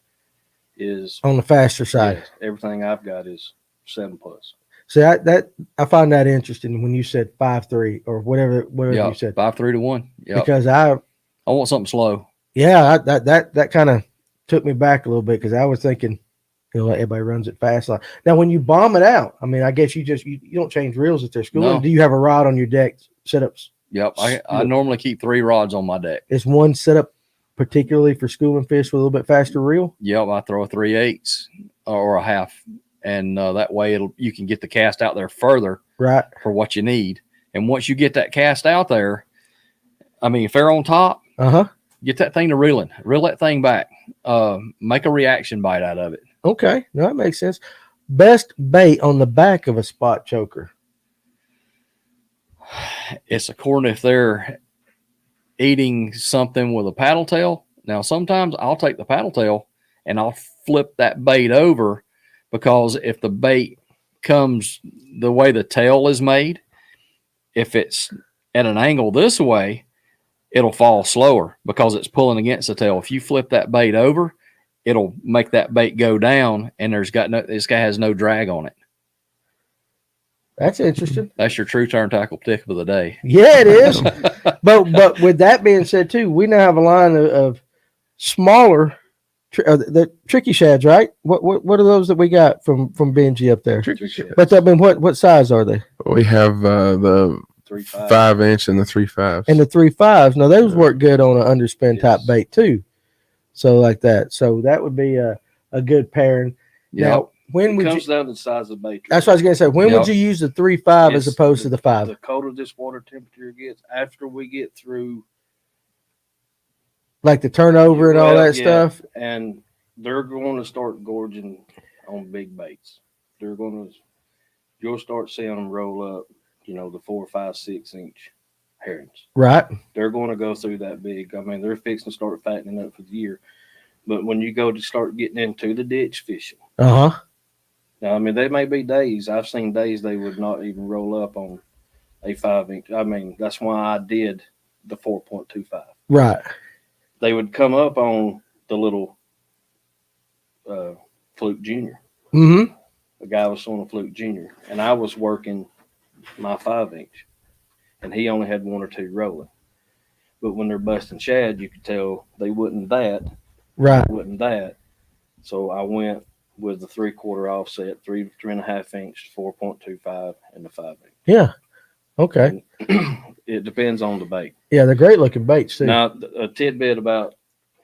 is on the faster side. Everything I've got is 7+. See, I find that interesting when you said 5-3 or whatever you said. 5-3 to 1. Yeah. Because I want something slow. Yeah, that kind of took me back a little bit because I was thinking, everybody runs it fast. Now, when you bomb it out, I mean, I guess you don't change reels if they're schooling. No. Do you have a rod on your deck setups? Yep, I normally keep 3 rods on my deck. Is one set up particularly for schooling fish with a little bit faster reel? Yep, I throw a 3/8 or a 1/2, and that way you can get the cast out there further, right, for what you need. And once you get that cast out there, I mean, if they're on top, get that thing to reeling, reel that thing back, make a reaction bite out of it. Okay, no, that makes sense. Best bait on the back of a spot choker. It's according if they're eating something with a paddle tail. Now, sometimes I'll take the paddle tail and I'll flip that bait over, because if the bait comes the way the tail is made, if it's at an angle this way, it'll fall slower because it's pulling against the tail. If you flip that bait over, it'll make that bait go down, and this guy has no drag on it. That's interesting. That's your true turn tackle tip of the day. Yeah, it is. but with that being said, too, we now have a line of smaller, the tricky shads, right? What are those that we got from Benjie up there? Tricky shads. But I mean, what size are they? We have the 5-inch and the 3/5. And the 3/5s. Now those work good on an underspin type bait too. So like that. So that would be a good pairing. Yeah. Now, when would comes down to the size of the bait. That's what I was going to say. When would you use the 3/5 as opposed to the 5? The colder this water temperature gets, after we get through, like the turnover and all that stuff. And they're going to start gorging on big baits. You'll start seeing them roll up, the 4, 5, 6 inch herrings. Right. They're going to go through that big. I mean, they're fixing to start fattening up for the year. But when you go to start getting into the ditch fishing, now, I mean, there may be days. I've seen days they would not even roll up on a 5-inch. I mean, that's why I did the 4.25. Right. They would come up on the little Fluke Junior. Mm-hmm. The guy was on a Fluke Junior, and I was working my 5-inch, and he only had 1 or 2 rolling. But when they're busting shad, you could tell they wouldn't that. Right. Wouldn't that. So I went with the 3/4 offset, 3.5 inch, 4.25, and the 5-inch. Yeah. Okay. And it depends on the bait. Yeah, they're great looking baits too. Now, a tidbit about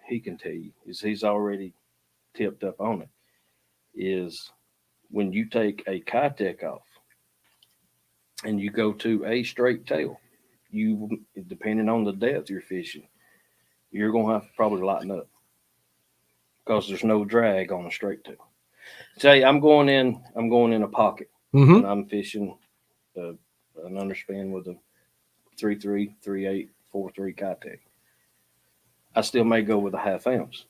he can tell you is he's already tipped up on it. Is when you take a Kitech off and you go to a straight tail, depending on the depth you're fishing, you're gonna have to probably lighten up. because there's no drag on a straight tail. Say I'm going in a pocket, and I'm fishing an underspin with a 3.3, 3.8, 4.3 Kitech. I still may go with a 1/2 ounce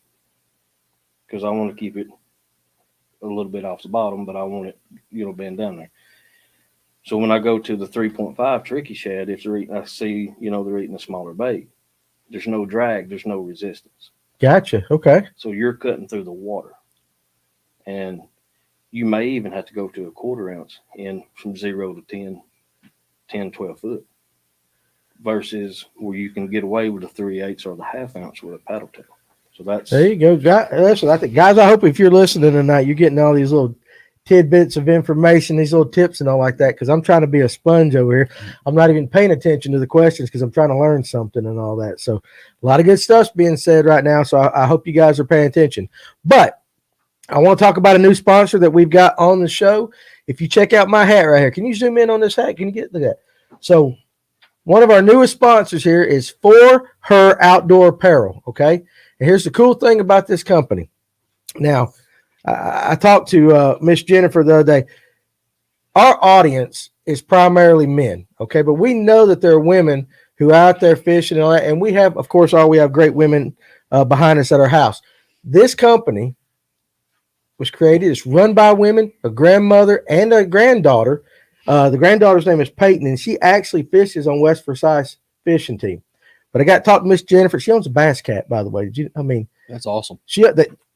because I want to keep it a little bit off the bottom, but I want it, bend down there. So when I go to the 3.5 tricky shad, if they're eating, I see, they're eating a smaller bait. There's no drag, there's no resistance. Gotcha. Okay. So you're cutting through the water, and you may even have to go to a 1/4 ounce in from 0 to 10, 12 foot, versus where you can get away with the 3/8 or the 1/2 ounce with a paddle tail. So there you go. Listen, guys, I hope if you're listening tonight, you're getting all these little tidbits of information, these little tips and all like that, because I'm trying to be a sponge over here. I'm not even paying attention to the questions because I'm trying to learn something and all that. So a lot of good stuff's being said right now. So I hope you guys are paying attention. But I want to talk about a new sponsor that we've got on the show. If you check out my hat right here, can you zoom in on this hat? Can you get to that? So one of our newest sponsors here is For Her Outdoor Apparel. Okay. And here's the cool thing about this company. Now, I talked to Miss Jennifer the other day. Our audience is primarily men, okay? But we know that there are women who are out there fishing and all that. And we have, of course, we have great women behind us at our house. This company was created. It's run by women, a grandmother and a granddaughter. The granddaughter's name is Peyton, and she actually fishes on West Forsyth's fishing team. But I got to talk to Miss Jennifer. She owns a bass cat, by the way. That's awesome. She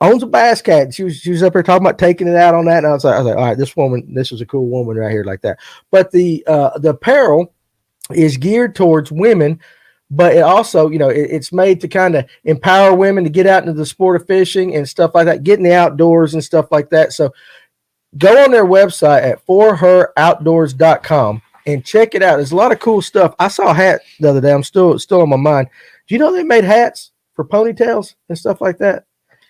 owns a bass cat. She was up there talking about taking it out on that. And I was like, all right, this is a cool woman right here like that. But the apparel is geared towards women, but it also, it's made to kind of empower women to get out into the sport of fishing and stuff like that, get in the outdoors and stuff like that. So go on their website at forheroutdoors.com and check it out. There's a lot of cool stuff. I saw a hat the other day. I'm still on my mind. Do you know they made hats for ponytails and stuff like that?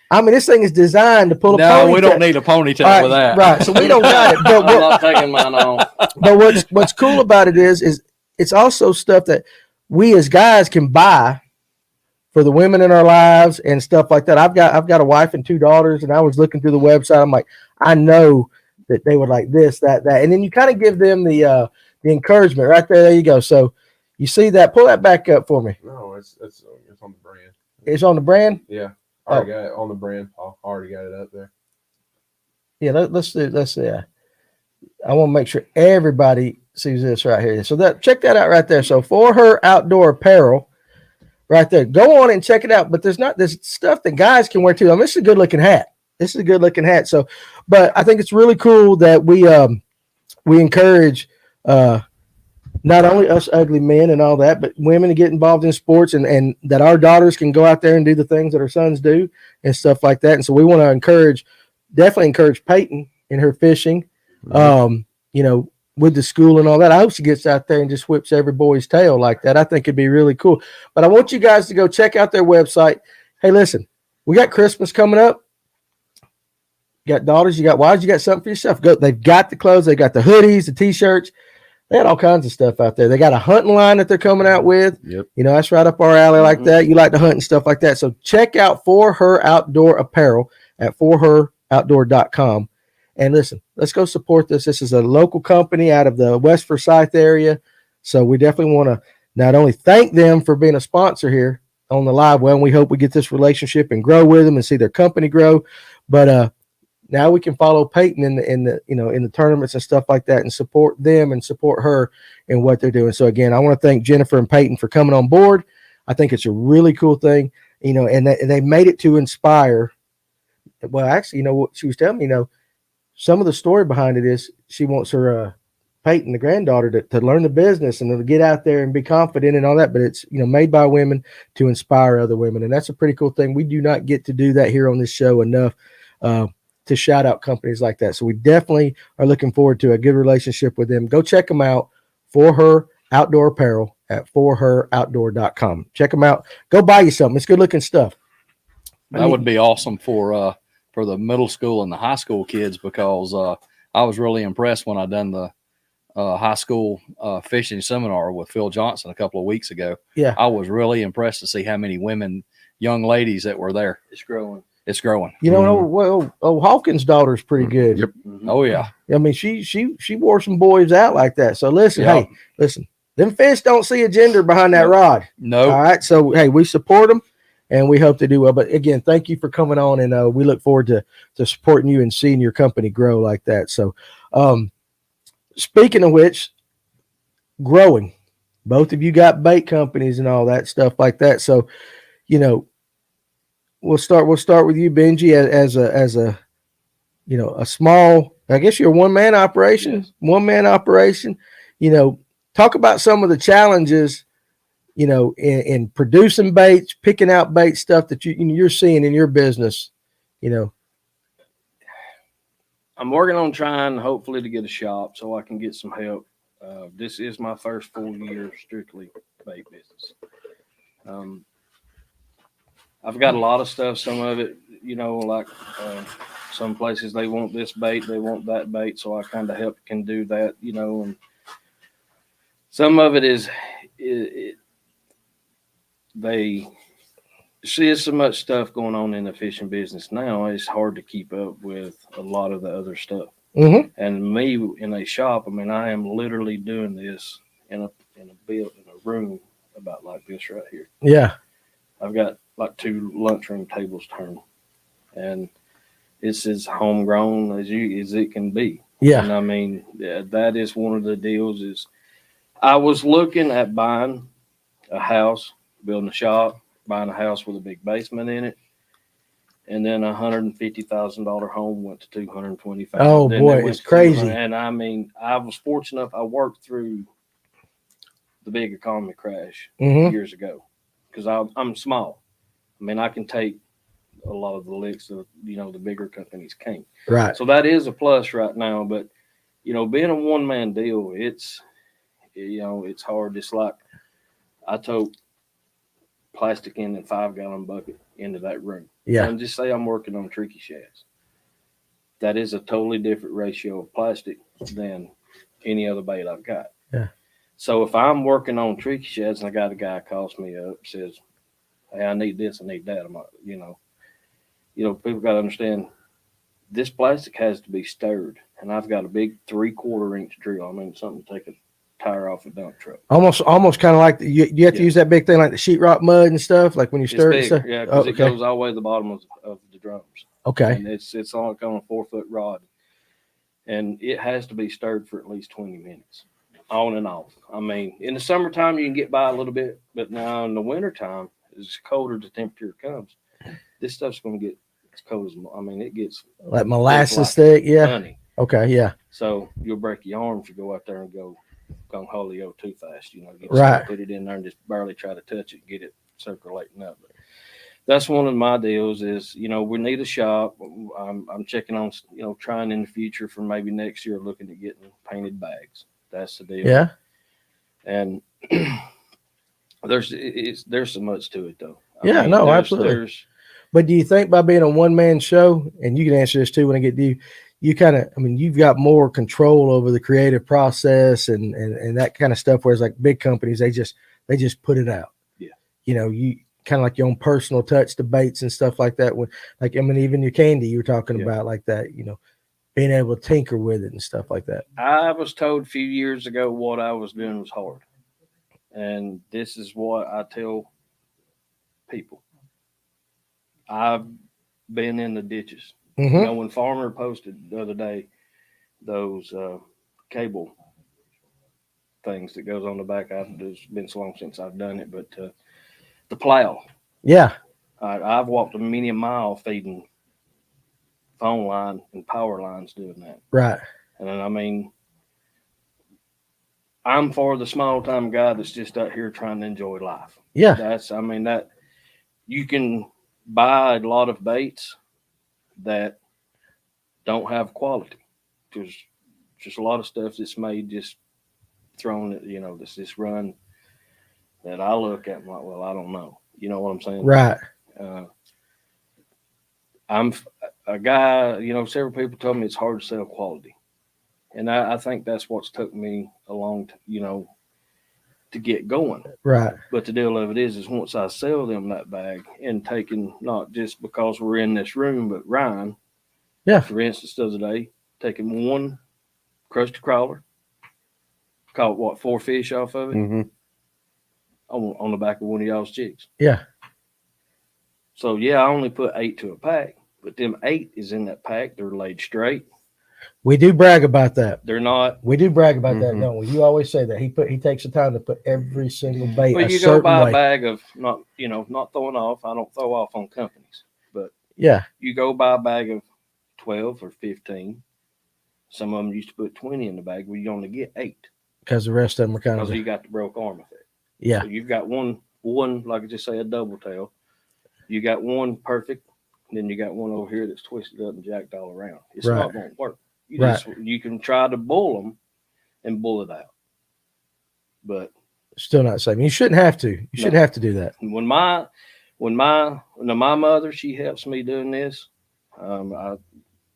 I mean, this thing is designed to pull a ponytail. No, we don't need a ponytail for that. Right, so we don't got it. But I'm not taking mine off. But what's cool about it is it's also stuff that we as guys can buy for the women in our lives and stuff like that. I've got a wife and 2 daughters, and I was looking through the website. I'm like, I know that they would like this, that, and then you kind of give them the encouragement right there. There you go. So you see that? Pull that back up for me. No, it's on the brand. It's on the brand. Yeah, I already got it on the brand. I already got it up there. Yeah, let's see. I want to make sure everybody sees this right here. So check that out right there. So For Her Outdoor Apparel, right there. Go on and check it out. But there's stuff that guys can wear too. I mean, this is a good looking hat. So, but I think it's really cool that we encourage not only us ugly men and all that, but women to get involved in sports, and that our daughters can go out there and do the things that our sons do and stuff like that. And so we want to definitely encourage Peyton in her fishing, with the school and all that. I hope she gets out there and just whips every boy's tail like that. I think it'd be really cool. But I want you guys to go check out their website. Hey, listen, we got Christmas coming up. You got daughters, you got wives, you got something for yourself. They've got the clothes, they got the hoodies, the t-shirts. They had all kinds of stuff out there. They got a hunting line that they're coming out with. Yep. That's right up our alley like that. You like to hunt and stuff like that. So check out For Her Outdoor Apparel at forheroutdoor.com. And listen, let's go support this. This is a local company out of the West Forsyth area. So we definitely want to not only thank them for being a sponsor here on the Livewell, and we hope we get this relationship and grow with them and see their company grow. But now we can follow Peyton in the tournaments and stuff like that and support them and support her in what they're doing. So again, I want to thank Jennifer and Peyton for coming on board. I think it's a really cool thing, and they made it to inspire. Well, actually, what she was telling me, some of the story behind it is she wants her Peyton, the granddaughter, to learn the business and to get out there and be confident and all that. But it's made by women to inspire other women, and that's a pretty cool thing. We do not get to do that here on this show enough. To shout out companies like that. So we definitely are looking forward to a good relationship with them. Go check them out, For Her Outdoor Apparel at forheroutdoor.com. Check them out. Go buy you something. It's good looking stuff. That would be awesome for the middle school and the high school kids, because I was really impressed when I done the high school fishing seminar with Phil Johnson a couple of weeks ago. Yeah. I was really impressed to see how many young ladies that were there. It's growing. It's growing. You know, well, Hawkins' daughter's pretty good. Yep. Oh yeah. I mean, she wore some boys out like that. So listen, hey, listen, them fish don't see a gender behind that rod. No. All right. So hey, we support them and we hope to do well. But again, thank you for coming on, and we look forward to supporting you and seeing your company grow like that. So speaking of which, growing. Both of you got bait companies and all that stuff like that. So, you know, we'll start with you, Benjie, as a you know, a small, I guess you're a one-man operation. Yes. One-man operation. You know, talk about some of the challenges, you know, in producing baits, picking out bait stuff that you're seeing in your business, you know. I'm working on trying, hopefully, to get a shop so I can get some help. This is my first full year strictly bait business. I've got a lot of stuff. Some of it, you know, like some places they want this bait, they want that bait, so I kind of can do that, you know. And some of it is they see there's so much stuff going on in the fishing business now. It's hard to keep up with a lot of the other stuff. Mm-hmm. And me in a shop, I mean, I am literally doing this in a room about like this right here. Yeah. I've got like 2 lunchroom tables turned, and it's as homegrown as it can be. Yeah. And I mean, that is one of the deals. Is I was looking at buying a house, building a shop, buying a house with a big basement in it. And then $150,000 home went to $225,000. Oh boy, it's crazy. And I mean, I was fortunate enough. I worked through the big economy crash years ago because I'm small. I mean, I can take a lot of the licks that, you know, the bigger companies can't. Right. So that is a plus right now. But you know, being a one-man deal, it's, you know, it's hard. It's like I took plastic in a 5-gallon bucket into that room. Yeah. And just say I'm working on tricky shads. That is a totally different ratio of plastic than any other bait I've got. Yeah. So if I'm working on tricky shads and I got a guy calls me up, says, hey, I need this, I need that. I'm like, you know, people got to understand this plastic has to be stirred. And I've got a big 3/4 inch drill. I mean, something to take a tire off a dump truck. Almost kind of like you have to use that big thing like the sheetrock mud and stuff, like when you stir it. Stuff. Yeah, because it goes all the way to the bottom of the drums. Okay. And it's on a 4-foot rod. And it has to be stirred for at least 20 minutes, on and off. I mean, in the summertime, you can get by a little bit, but now in the wintertime, as colder the temperature comes, this stuff's going to get as cold as, I mean, it gets like molasses thick, yeah. Honey. Okay, yeah. So you'll break your arm if you go out there and go holio too fast, you know. You right. Put it in there and just barely try to touch it, get it circulating up. But that's one of my deals is, you know, we need a shop. I'm checking on, you know, trying in the future for maybe next year, looking at getting painted bags. That's the deal. Yeah. And there's so much to it though. I mean, no, absolutely. But do you think by being a one-man show, and you can answer this too when I get to you, you kind of, I mean, you've got more control over the creative process and that kind of stuff. Whereas like big companies, they just put it out. Yeah. You know, you kind of like your own personal touch to baits and stuff like that. When, like, I mean, even your candy you were talking about like that, you know, being able to tinker with it and stuff like that. I was told a few years ago what I was doing was hard. And this is what I tell people. I've been in the ditches. You know, when Farmer posted the other day those cable things that goes on the back, it's been so long since I've done it, but the plow. Yeah. I've walked many a mile feeding phone line and power lines doing that. Right. And then, I mean, I'm for the small time guy that's just out here trying to enjoy life. Yeah. That you can buy a lot of baits that don't have quality. There's just a lot of stuff that's made just thrown at, you know, this run that I look at and like, well, I don't know. You know what I'm saying? Right. I'm a guy, you know, several people told me it's hard to sell quality. And I think that's what's took me along, you know, to get going. Right. But the deal of it is once I sell them that bag and taking, not just because we're in this room, but Ryan, for instance, the other day, taking one crusty crawler, caught 4 fish off of it on the back of one of y'all's jigs. Yeah. So I only put 8 to a pack, but them 8 is in that pack. They're laid straight. We do brag about that. They're not. We do brag about that, don't we? You always say that he takes the time to put every single bait. Well, you go buy a bag of not throwing off. I don't throw off on companies, but you go buy a bag of 12 or 15. Some of them used to put 20 in the bag. Well, you only get 8 because the rest of them are kind of you got the broke arm effect. Yeah, so you've got one like I just say a double tail. You got one perfect, then you got one over here that's twisted up and jacked all around. It's not going to work. You can try to bull them and bull it out, but still not the same. You shouldn't have to. You shouldn't have to do that. When my mother, she helps me doing this.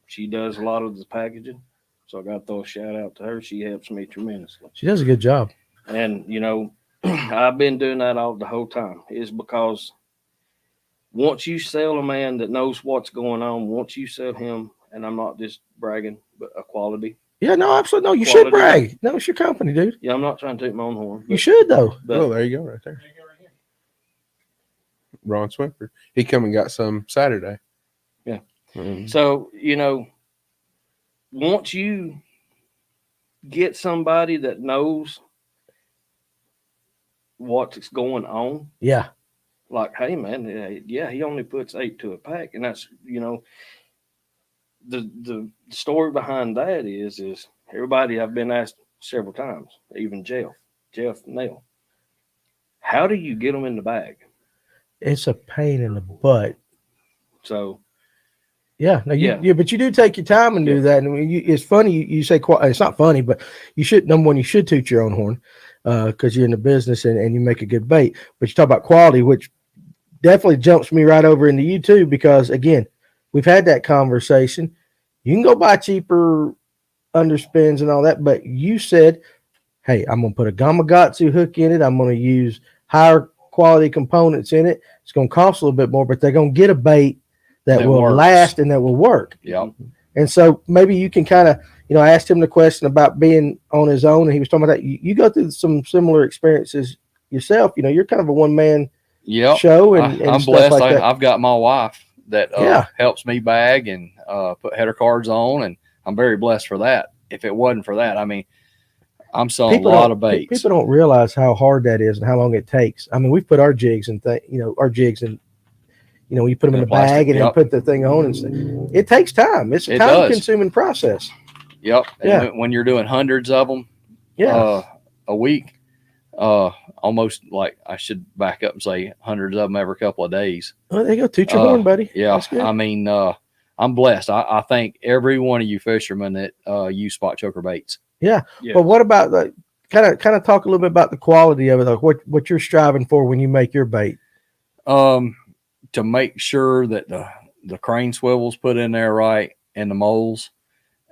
She does a lot of the packaging, so I got to throw a shout out to her. She helps me tremendously. She does a good job. And I've been doing that all the whole time. Is because once you sell a man that knows what's going on, once you sell him, and I'm not just bragging, but a quality. Yeah, no, absolutely. No, you should brag. No, it's your company, dude. Yeah, I'm not trying to toot my own horn. You should, though. There you go, right there. Ron Swimper. He come and got some Saturday. Yeah. So, once you get somebody that knows what's going on. Yeah. Like, hey, man, he only puts 8 to a pack. And that's, the story behind that is everybody I've been asked several times, even Jeff Nail, how do you get them in the bag? It's a pain in the butt. So, but you do take your time and do that. And it's funny you say it's not funny, but you should. Number one, you should toot your own horn because you're in the business and you make a good bait. But you talk about quality, which definitely jumps me right over into YouTube because again, we've had that conversation. You can go buy cheaper underspins and all that, but you said, "Hey, I'm going to put a Gamakatsu hook in it. I'm going to use higher quality components in it. It's going to cost a little bit more, but they're going to get a bait that will last and that will work." Yeah. And so maybe you can kind of, I asked him the question about being on his own, and he was talking about that. You go through some similar experiences yourself. You're kind of a one-man show. And I'm stuff blessed. like that. I've got my wife that helps me bag and put header cards on, and I'm very blessed for that. If it wasn't for that, I'm selling a lot of baits. People don't realize how hard that is and how long it takes. We've put our jigs and you put them in the bag and then put the thing on, and it takes time. It's a time-consuming process. Yep. And when you're doing hundreds of them, a week, almost like I should back up and say hundreds of them every couple of days. Well, there you go. Toot your horn, buddy. Yeah. I'm blessed. I thank every one of you fishermen that use Spotchoker baits. Yeah. But what about the kind of talk a little bit about the quality of it, like what you're striving for when you make your bait? To make sure that the crane swivel's put in there right and the moles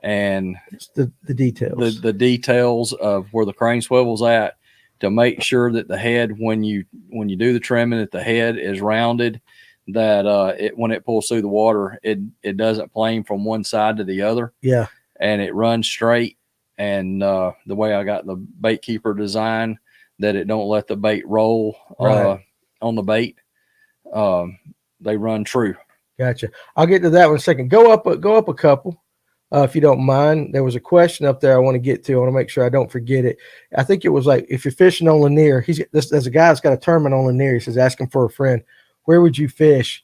and the details. The details of where the crane swivel's at, to make sure that the head, when you do the trimming, that the head is rounded, that when it pulls through the water, it doesn't plane from one side to the other. Yeah. And it runs straight. And the way I got the bait keeper design, that it don't let the bait roll on the bait. They run true. Gotcha. I'll get to that one in a second. Go up a couple, if you don't mind. There was a question up there I want to get to. I want to make sure I don't forget it. I think it was like, if you're fishing on Lanier, there's a guy that's got a tournament on Lanier. He says, asking for a friend, where would you fish?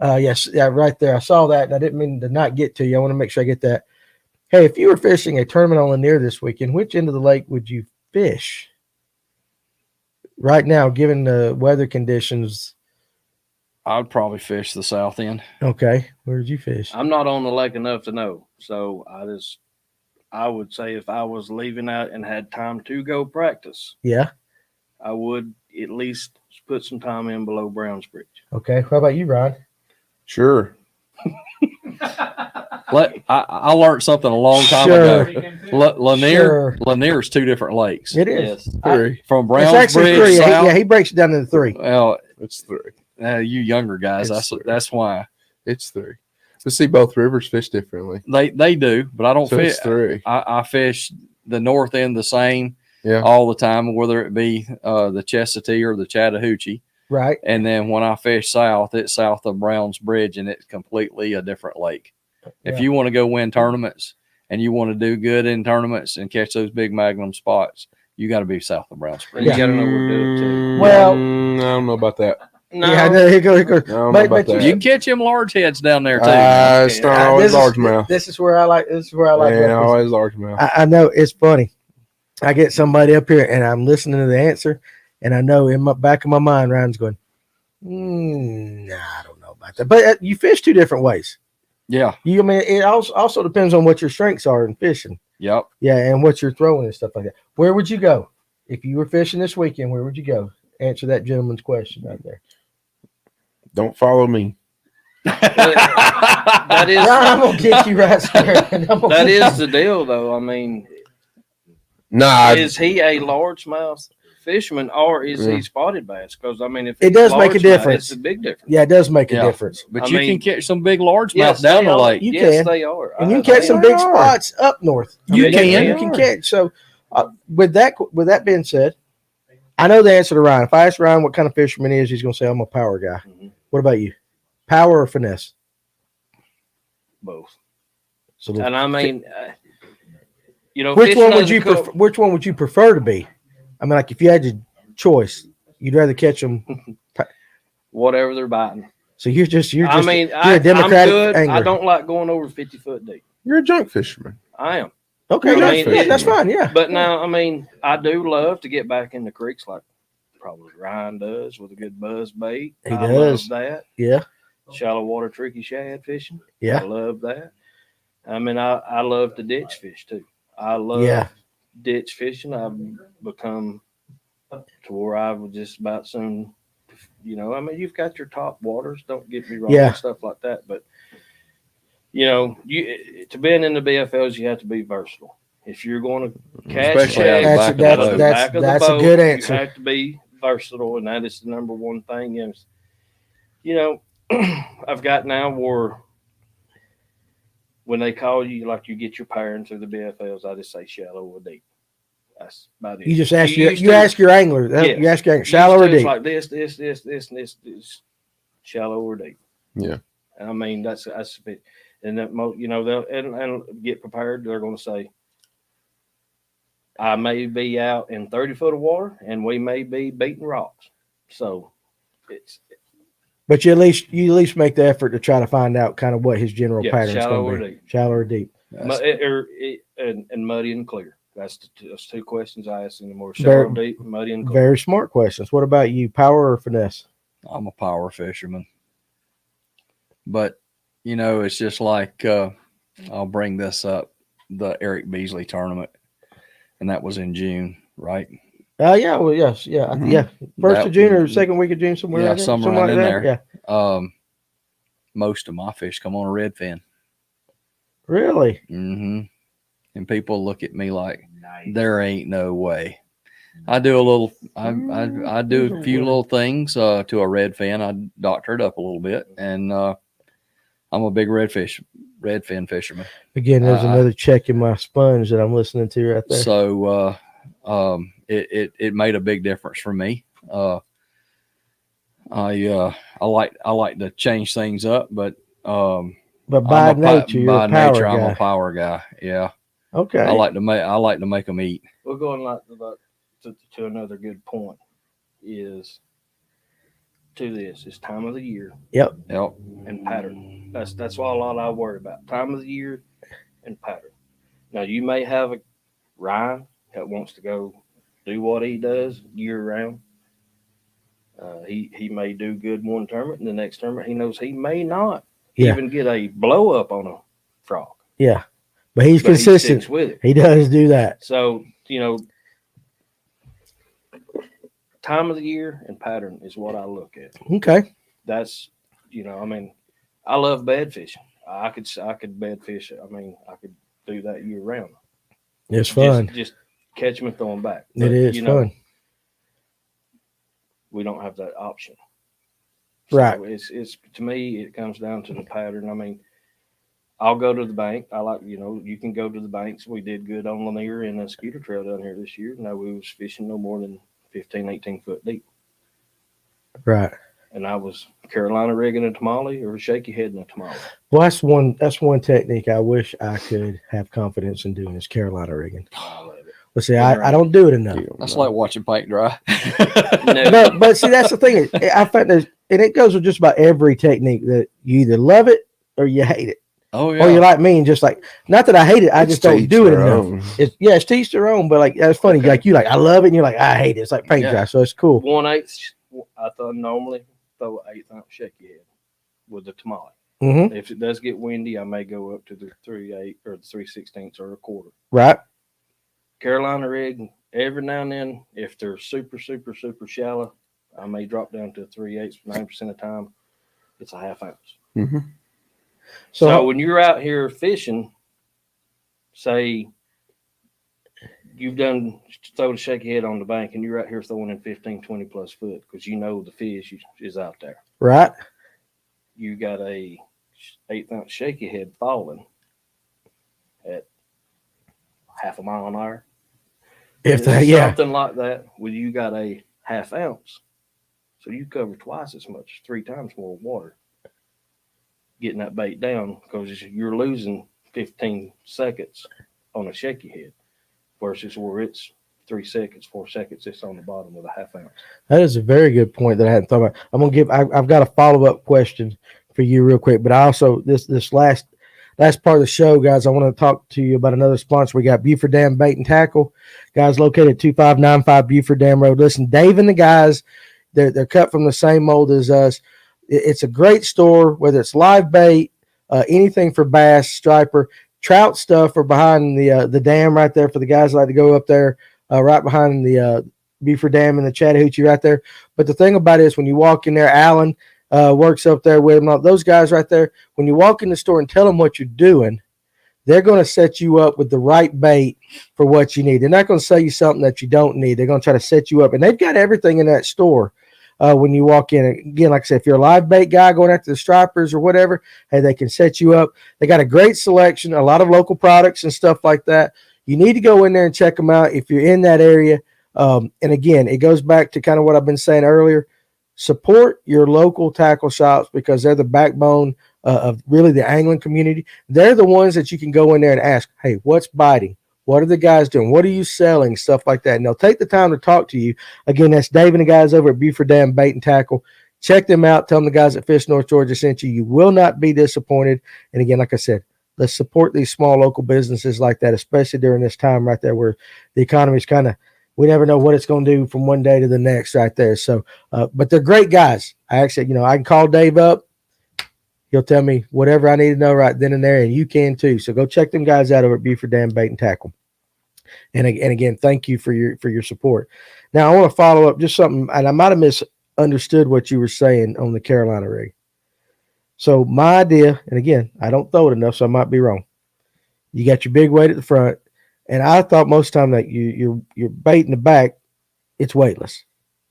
Yes, right there. I saw that, and I didn't mean to not get to you. I want to make sure I get that. Hey, if you were fishing a tournament on Lanier this weekend, which end of the lake would you fish? Right now, given the weather conditions, I'd probably fish the south end. Okay. Where did you fish? I'm not on the lake enough to know. So I would say if I was leaving out and had time to go practice, I would at least put some time in below Browns Bridge. Okay. How about you, Ron? Sure. I learned something a long time ago. Lanier's 2 different lakes. It is. Yes. From Browns Bridge 3. south. He breaks it down into 3. Well, it's 3. You younger guys, that's why. It's 3. But see, both rivers fish differently. They do, but I don't fish. It's 3. I fish the north end the same Yeah. all the time, whether it be the Chestatee or the Chattahoochee. Right. And then when I fish south, it's south of Browns Bridge, and it's completely a different lake. Yeah. If you want to go win tournaments and you want to do good in tournaments and catch those big magnum spots, you got to be south of Browns Bridge. You got to know where to do it too. Well, I don't know about that. No. Yeah, no, here goes. But you can catch them large heads down there too. It's not always largemouth. This is where I like. Yeah, always largemouth. I know it's funny. I get somebody up here and I'm listening to the answer, and I know in my back of my mind, Ryan's going, nah, I don't know about that. But you fish 2 different ways. Yeah. I mean, it also depends on what your strengths are in fishing. Yep. Yeah, and what you're throwing and stuff like that. Where would you go if you were fishing this weekend? Where would you go? Answer that gentleman's question right there. Don't follow me. That is. I'm gonna get you right square. That is the deal, though. I mean, is he a largemouth fisherman or is he spotted bass? Because I mean, if it does make a difference, it's a big difference. Yeah, it does make a difference. But you can catch some big largemouth down the lake. You yes, can. They are, and you can catch some big spots up north. You can catch. So, with that being said, I know the answer to Ryan. If I ask Ryan what kind of fisherman he is, he's going to say I'm a power guy. Mm-hmm. What about you? Power or finesse? Both. So, and I mean, which one would you prefer to be? I mean, like if you had your choice, you'd rather catch them. Whatever they're biting. So you're a Democratic I'm good. angler. I don't like going over 50 foot deep. You're a junk fisherman. I am. Okay, that's fine. Yeah. But now, I mean, I do love to get back in the creeks like probably Ryan does with a good buzz bait. He does. Love that. Yeah. Shallow water tricky shad fishing. Yeah. I love that. I mean, I love to ditch fish too. I love ditch fishing. I've become to where I would just about soon, I mean, you've got your top waters. Don't get me wrong and stuff like that. But, to be in the BFLs, you have to be versatile. If you're going to catch that's a good answer. You have to be versatile, and that is the number one thing. And, I've got now where when they call you, like you get your parents through the BFLs, I just say shallow or deep. That's about it. You just ask you ask your angler. Yes. You ask your angler, shallow or deep. Like this, shallow or deep. Yeah. I mean, that's a bit, and that they'll and get prepared. They're going to say, I may be out in 30 foot of water, and we may be beating rocks. So it's. But you at least make the effort to try to find out kind of what his general pattern is going to be. Shallow or deep. And muddy and clear. That's 2 questions I asked in the more shallow, deep, muddy, and clear. Very smart questions. What about you, power or finesse? I'm a power fisherman. But, it's just like I'll bring this up, the Eric Beasley tournament, and that was in June, right? Yeah. Well, yes. Yeah. Mm-hmm. Yeah. First of June or second week of June, somewhere. Yeah, somewhere like in there. Yeah. Most of my fish come on a redfin. Really? Mm-hmm. And people look at me like, there ain't no way. I do I do a few little things to a redfin. I doctor it up a little bit, and I'm a big redfin fisherman. Again, there's another check in my sponge that I'm listening to right there. So it made a big difference for me. I like to change things up, but by nature, I'm a power guy. Yeah. Okay. I like to make them eat. We're going to another good point is to this. It's time of the year. Yep. And pattern. That's what a lot I worry about. Time of the year and pattern. Now you may have a Ryan that wants to go do what he does year round. He may do good one tournament, and the next tournament he knows he may not even get a blow up on a frog. Yeah. But he's consistent. He with it. He does do that. So, time of the year and pattern is what I look at. Okay. That's, I love bed fishing. I could bed fish. I mean, I could do that year round. It's fun. Just catch them and throw them back. It is fun. We don't have that option. Right. So it's to me, it comes down to the pattern. I mean, I'll go to the bank. I like, you can go to the banks. We did good on Lanier and the Scooter Trail down here this year. No, we was fishing no more than 15, 18 foot deep. Right. And I was Carolina rigging a tamale or a shaky head in a tamale. Well, that's one technique I wish I could have confidence in doing is Carolina rigging. But see, I don't do it enough. That's like watching paint dry. But see, that's the thing. I find and it goes with just about every technique that you either love it or you hate it. Oh yeah. Or you like me and just like, not that I hate it, I just don't do it enough. It's teach their own, but like that's funny. Okay. Like you I love it, and you're like, I hate it. It's like paint dry, so it's cool. 1/8. I thought normally throw an 1/8 ounce shaky head with the tamale. Mm-hmm. If it does get windy, I may go up to the 3/8 or the 3/16 or a quarter. Right. Carolina rig, every now and then, if they're super, super, super shallow, I may drop down to 3/8. 9% of the time, it's a 1/2 ounce. Mm-hmm. So when you're out here fishing, say you've done throw the shaky head on the bank and you're out here throwing in 15, 20 plus foot because the fish is out there. Right. You got a 1/8 ounce shaky head falling at 1/2 mile an hour. Something like that. Well, you got a 1/2 ounce. So you cover twice as much, 3 times more water getting that bait down because you're losing 15 seconds on a shaky head versus where it's 3 seconds, 4 seconds, it's on the bottom with a 1/2 ounce. That is a very good point that I hadn't thought about. I'm gonna I've got a follow-up question for you real quick, but I also this last part of the show, guys, I want to talk to you about another sponsor. We got Buford Dam Bait and Tackle, guys, located at 2595 Buford Dam Road. Listen, Dave and the guys, they're cut from the same mold as us. It's a great store, whether it's live bait, anything for bass, striper, trout stuff, or behind the dam right there for the guys that like to go up there, right behind the Buford Dam and the Chattahoochee right there. But the thing about it is when you walk in there, Alan works up there with them. Those guys right there, when you walk in the store and tell them what you're doing, they're going to set you up with the right bait for what you need. They're not going to sell you something that you don't need. They're going to try to set you up. And they've got everything in that store. When you walk in, again, like I said, if you're a live bait guy going after the stripers or whatever, hey, they can set you up. They got a great selection, a lot of local products and stuff like that. You need to go in there and check them out if you're in that area. And again, it goes back to kind of what I've been saying earlier. Support your local tackle shops because they're the backbone of really the angling community. They're the ones that you can go in there and ask, hey, what's biting? What are the guys doing? What are you selling? Stuff like that. And they'll take the time to talk to you. Again, that's Dave and the guys over at Buford Dam Bait and Tackle. Check them out. Tell them the guys at Fish North Georgia sent you. You will not be disappointed. And again, like I said, let's support these small local businesses like that, especially during this time right there where the economy is kind of, we never know what it's going to do from one day to the next right there. So, but they're great guys. I actually, I can call Dave up. He'll tell me whatever I need to know right then and there, and you can too. So go check them guys out over at Buford Dam Bait and Tackle. And again, thank you for your support. Now, I want to follow up just something, and I might have misunderstood what you were saying on the Carolina rig. So my idea, and again, I don't throw it enough, so I might be wrong. You got your big weight at the front, and I thought most of the time that your bait in the back, it's weightless.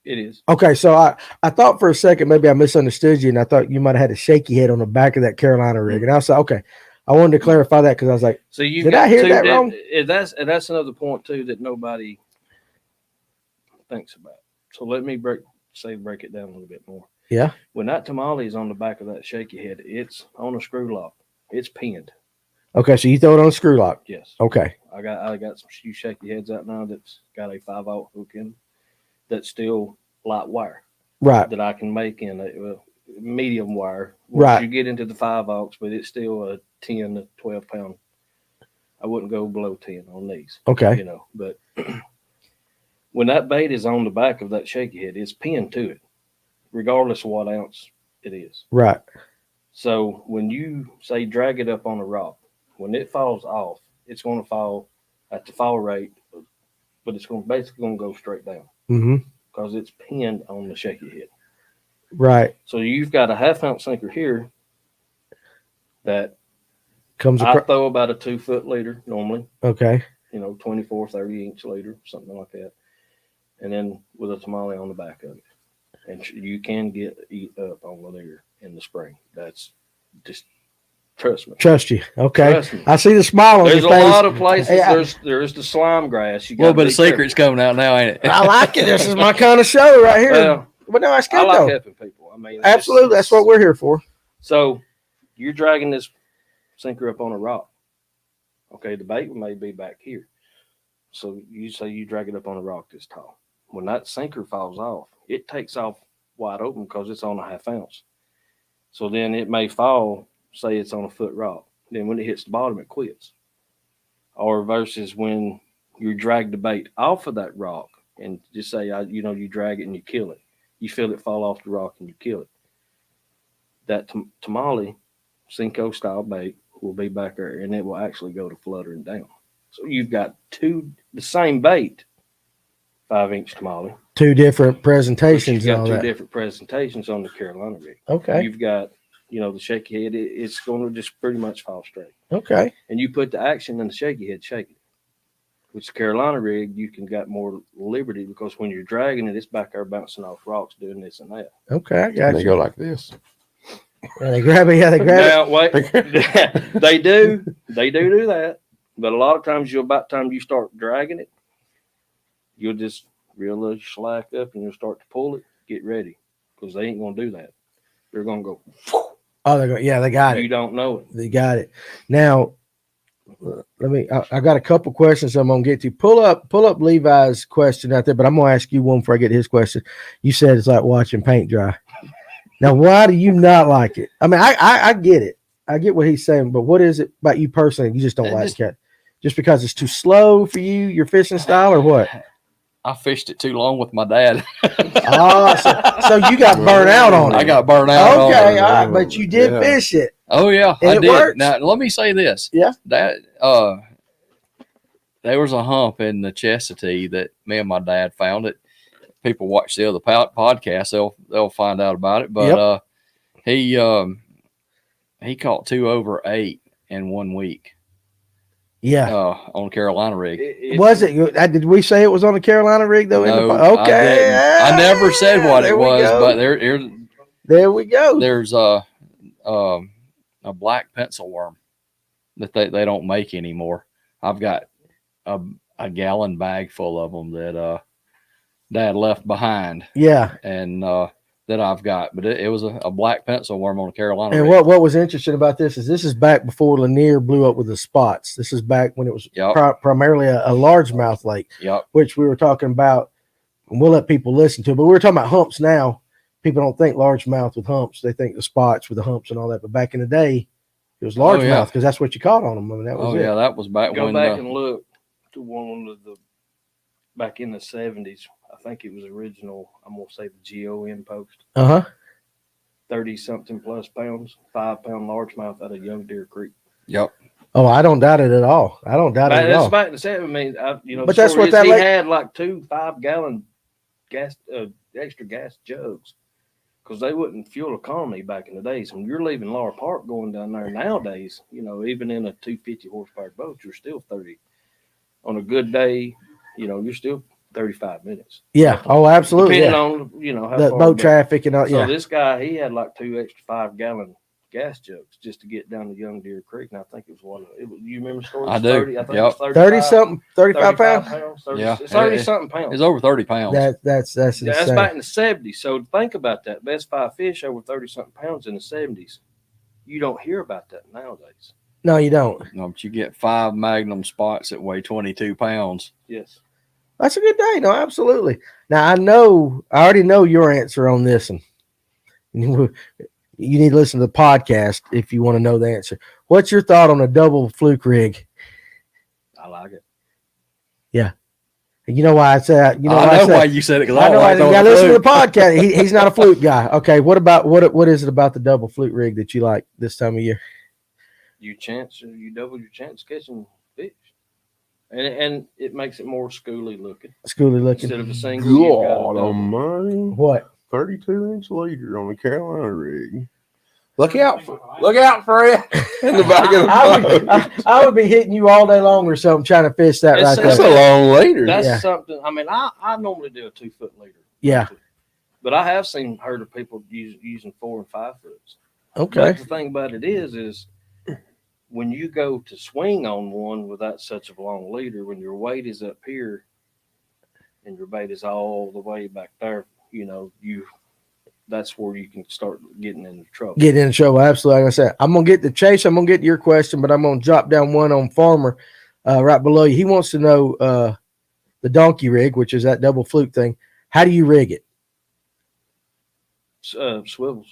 It is. Okay, so I thought for a second maybe I misunderstood you, and I thought you might have had a shaky head on the back of that Carolina rig. And I was like, okay, I wanted to clarify that because I was like, so did I hear that wrong? That's another point too that nobody thinks about. So let me break it down a little bit more. Yeah. When that tamale is on the back of that shaky head, it's on a screw lock. It's pinned. Okay, so you throw it on a screw lock. Yes. Okay. I got some few shaky heads out now that's got a 5/0 hook in. That's still light wire, right? That I can make in a medium wire. Right. You get into the 5/0, but it's still a 10 to 12 pound. I wouldn't go below 10 on these. Okay. But when that bait is on the back of that shaky head, it's pinned to it, regardless of what ounce it is. Right. So when you say drag it up on a rock, when it falls off, it's going to fall at the fall rate, but it's basically going to go straight down. Mm-hmm. Because it's pinned on the shaky head. Right. So you've got a 1/2 ounce sinker here that I throw about a 2 foot leader normally. Okay. 24, 30-inch leader, something like that. And then with a tamale on the back of it. And you can eat up on the leader in the spring. That's just, trust me. Trust you. Okay. Trust me. I see the smile on There's your face. There's a lot of places. There's the slime grass. A little bit of secrets coming out now, ain't it? I like it. This is my kind of show right here. Well, but no, that's good, I like though. helping people. I mean, absolutely. That's what we're here for. So you're dragging this sinker up on a rock. Okay, the bait may be back here. So you say you drag it up on a rock this tall. When that sinker falls off, it takes off wide open because it's on a 1/2 ounce. So then it may fall, say it's on a foot rock. Then when it hits the bottom, it quits. Or versus when you drag the bait off of that rock and just say, you drag it and you kill it. You feel it fall off the rock and you kill it. That tamale, Cinco style bait, will be back there and it will actually go to fluttering down. So you've got the same bait, 5-inch tamale. 2 different presentations. You've got 2 different presentations on the Carolina rig. Okay. You've got, the shaky head. It's going to just pretty much fall straight. Okay. And you put the action in the shaky head, shaking it. With the Carolina rig, you can got more liberty because when you're dragging it, it's back there bouncing off rocks, doing this and that. Okay, I got They go like this. And they grab it. Yeah, they grab it. Now, wait. They do that. But a lot of times, about the time you start dragging it, you'll just realize you slack up and you'll start to pull it. Get ready because they ain't going to do that. They're going to go. Oh, they're going. Yeah, they got it. You don't know it. They got it. Now, I got a couple questions I'm going to get to. Pull up Levi's question out there, but I'm going to ask you one before I get to his question. You said it's like watching paint dry. Now, why do you not like it? I mean, I get it. I get what he's saying, but what is it about you personally? You just don't like it? Just because it's too slow for you, your fishing style, or what? I fished it too long with my dad. So you got burnt out on it. I got burnt out on it. Okay, all right, but you did fish it. Oh, yeah, and I did. Works. Now, let me say this. Yeah. That there was a hump in the Chestatee that me and my dad found it. People watch the other podcast, they'll find out about it. But he caught 2 over 8 in 1 week. Yeah, on Carolina rig. Was it? Did we say it was on the Carolina rig though? No, okay. I never said what it was, but there we go. There's a black pencil worm that they don't make anymore. I've got a gallon bag full of them that Dad left behind. Yeah, and that I've got, but it was a black pencil worm on a Carolina. And rig. what was interesting about this is back before Lanier blew up with the spots. This is back when it was primarily a largemouth lake, which we were talking about, and we'll let people listen to. But we're talking about humps now. People don't think largemouth with humps; they think the spots with the humps and all that. But back in the day, it was largemouth because that's what you caught on them. I mean, that was it. That was back Go when. Go back and look to one of the back in the 70s. I think it was original. I'm gonna say the GOM post. 30-something plus pounds, 5-pound largemouth out of Young Deer Creek. Yep. Oh, I don't doubt it at all. I don't doubt it at all. Back in the 70s. I mean, but that's what that he had like 2 5-gallon gas, extra gas jugs, because they wouldn't fuel economy back in the days. When you're leaving Laura Park going down there nowadays, even in a 250 horsepower boat, you're still 30. On a good day, you're still 35 minutes. Yeah. Oh, absolutely. Depending on, how the far boat traffic and all. So this guy, he had like 2 extra 5-gallon gas jugs just to get down to Young Deer Creek. And I think it was one of you remember the story? I do. 30, I think it was 35 pounds? 30-something pounds. It's over 30 pounds. That's back in the 70s. So think about that. Best 5 fish over 30-something pounds in the 70s. You don't hear about that nowadays. No, you don't. No, but you get 5 Magnum spots that weigh 22 pounds. Yes. That's a good day. No, absolutely. Now, I already know your answer on this. And you need to listen to the podcast if you want to know the answer. What's your thought on a double fluke rig? I like it. Yeah. You know why I said, I know why you said it. I know why you got to listen to the podcast. He's not a fluke guy. Okay. What is it about the double fluke rig that you like this time of year? You double your chance catching fish. And it makes it more schooly looking. Instead of a single. God almighty. What? 32-inch leader on the Carolina rig. Look out for it in the back of the boat. I would be hitting you all day long or something trying to fish that right That's there. a long leader. That's something. I mean, I normally do a 2-foot leader. Yeah. But I have heard of people using 4 and 5 foots. Okay. But the thing about it is when you go to swing on one without such a long leader, when your weight is up here and your bait is all the way back there, that's where you can start getting into trouble. Absolutely. Like I said, I'm gonna get to Chase. I'm gonna get to your question, but I'm gonna drop down one on Farmer right below you. He wants to know the donkey rig, which is that double fluke thing. How do you rig it? Swivels.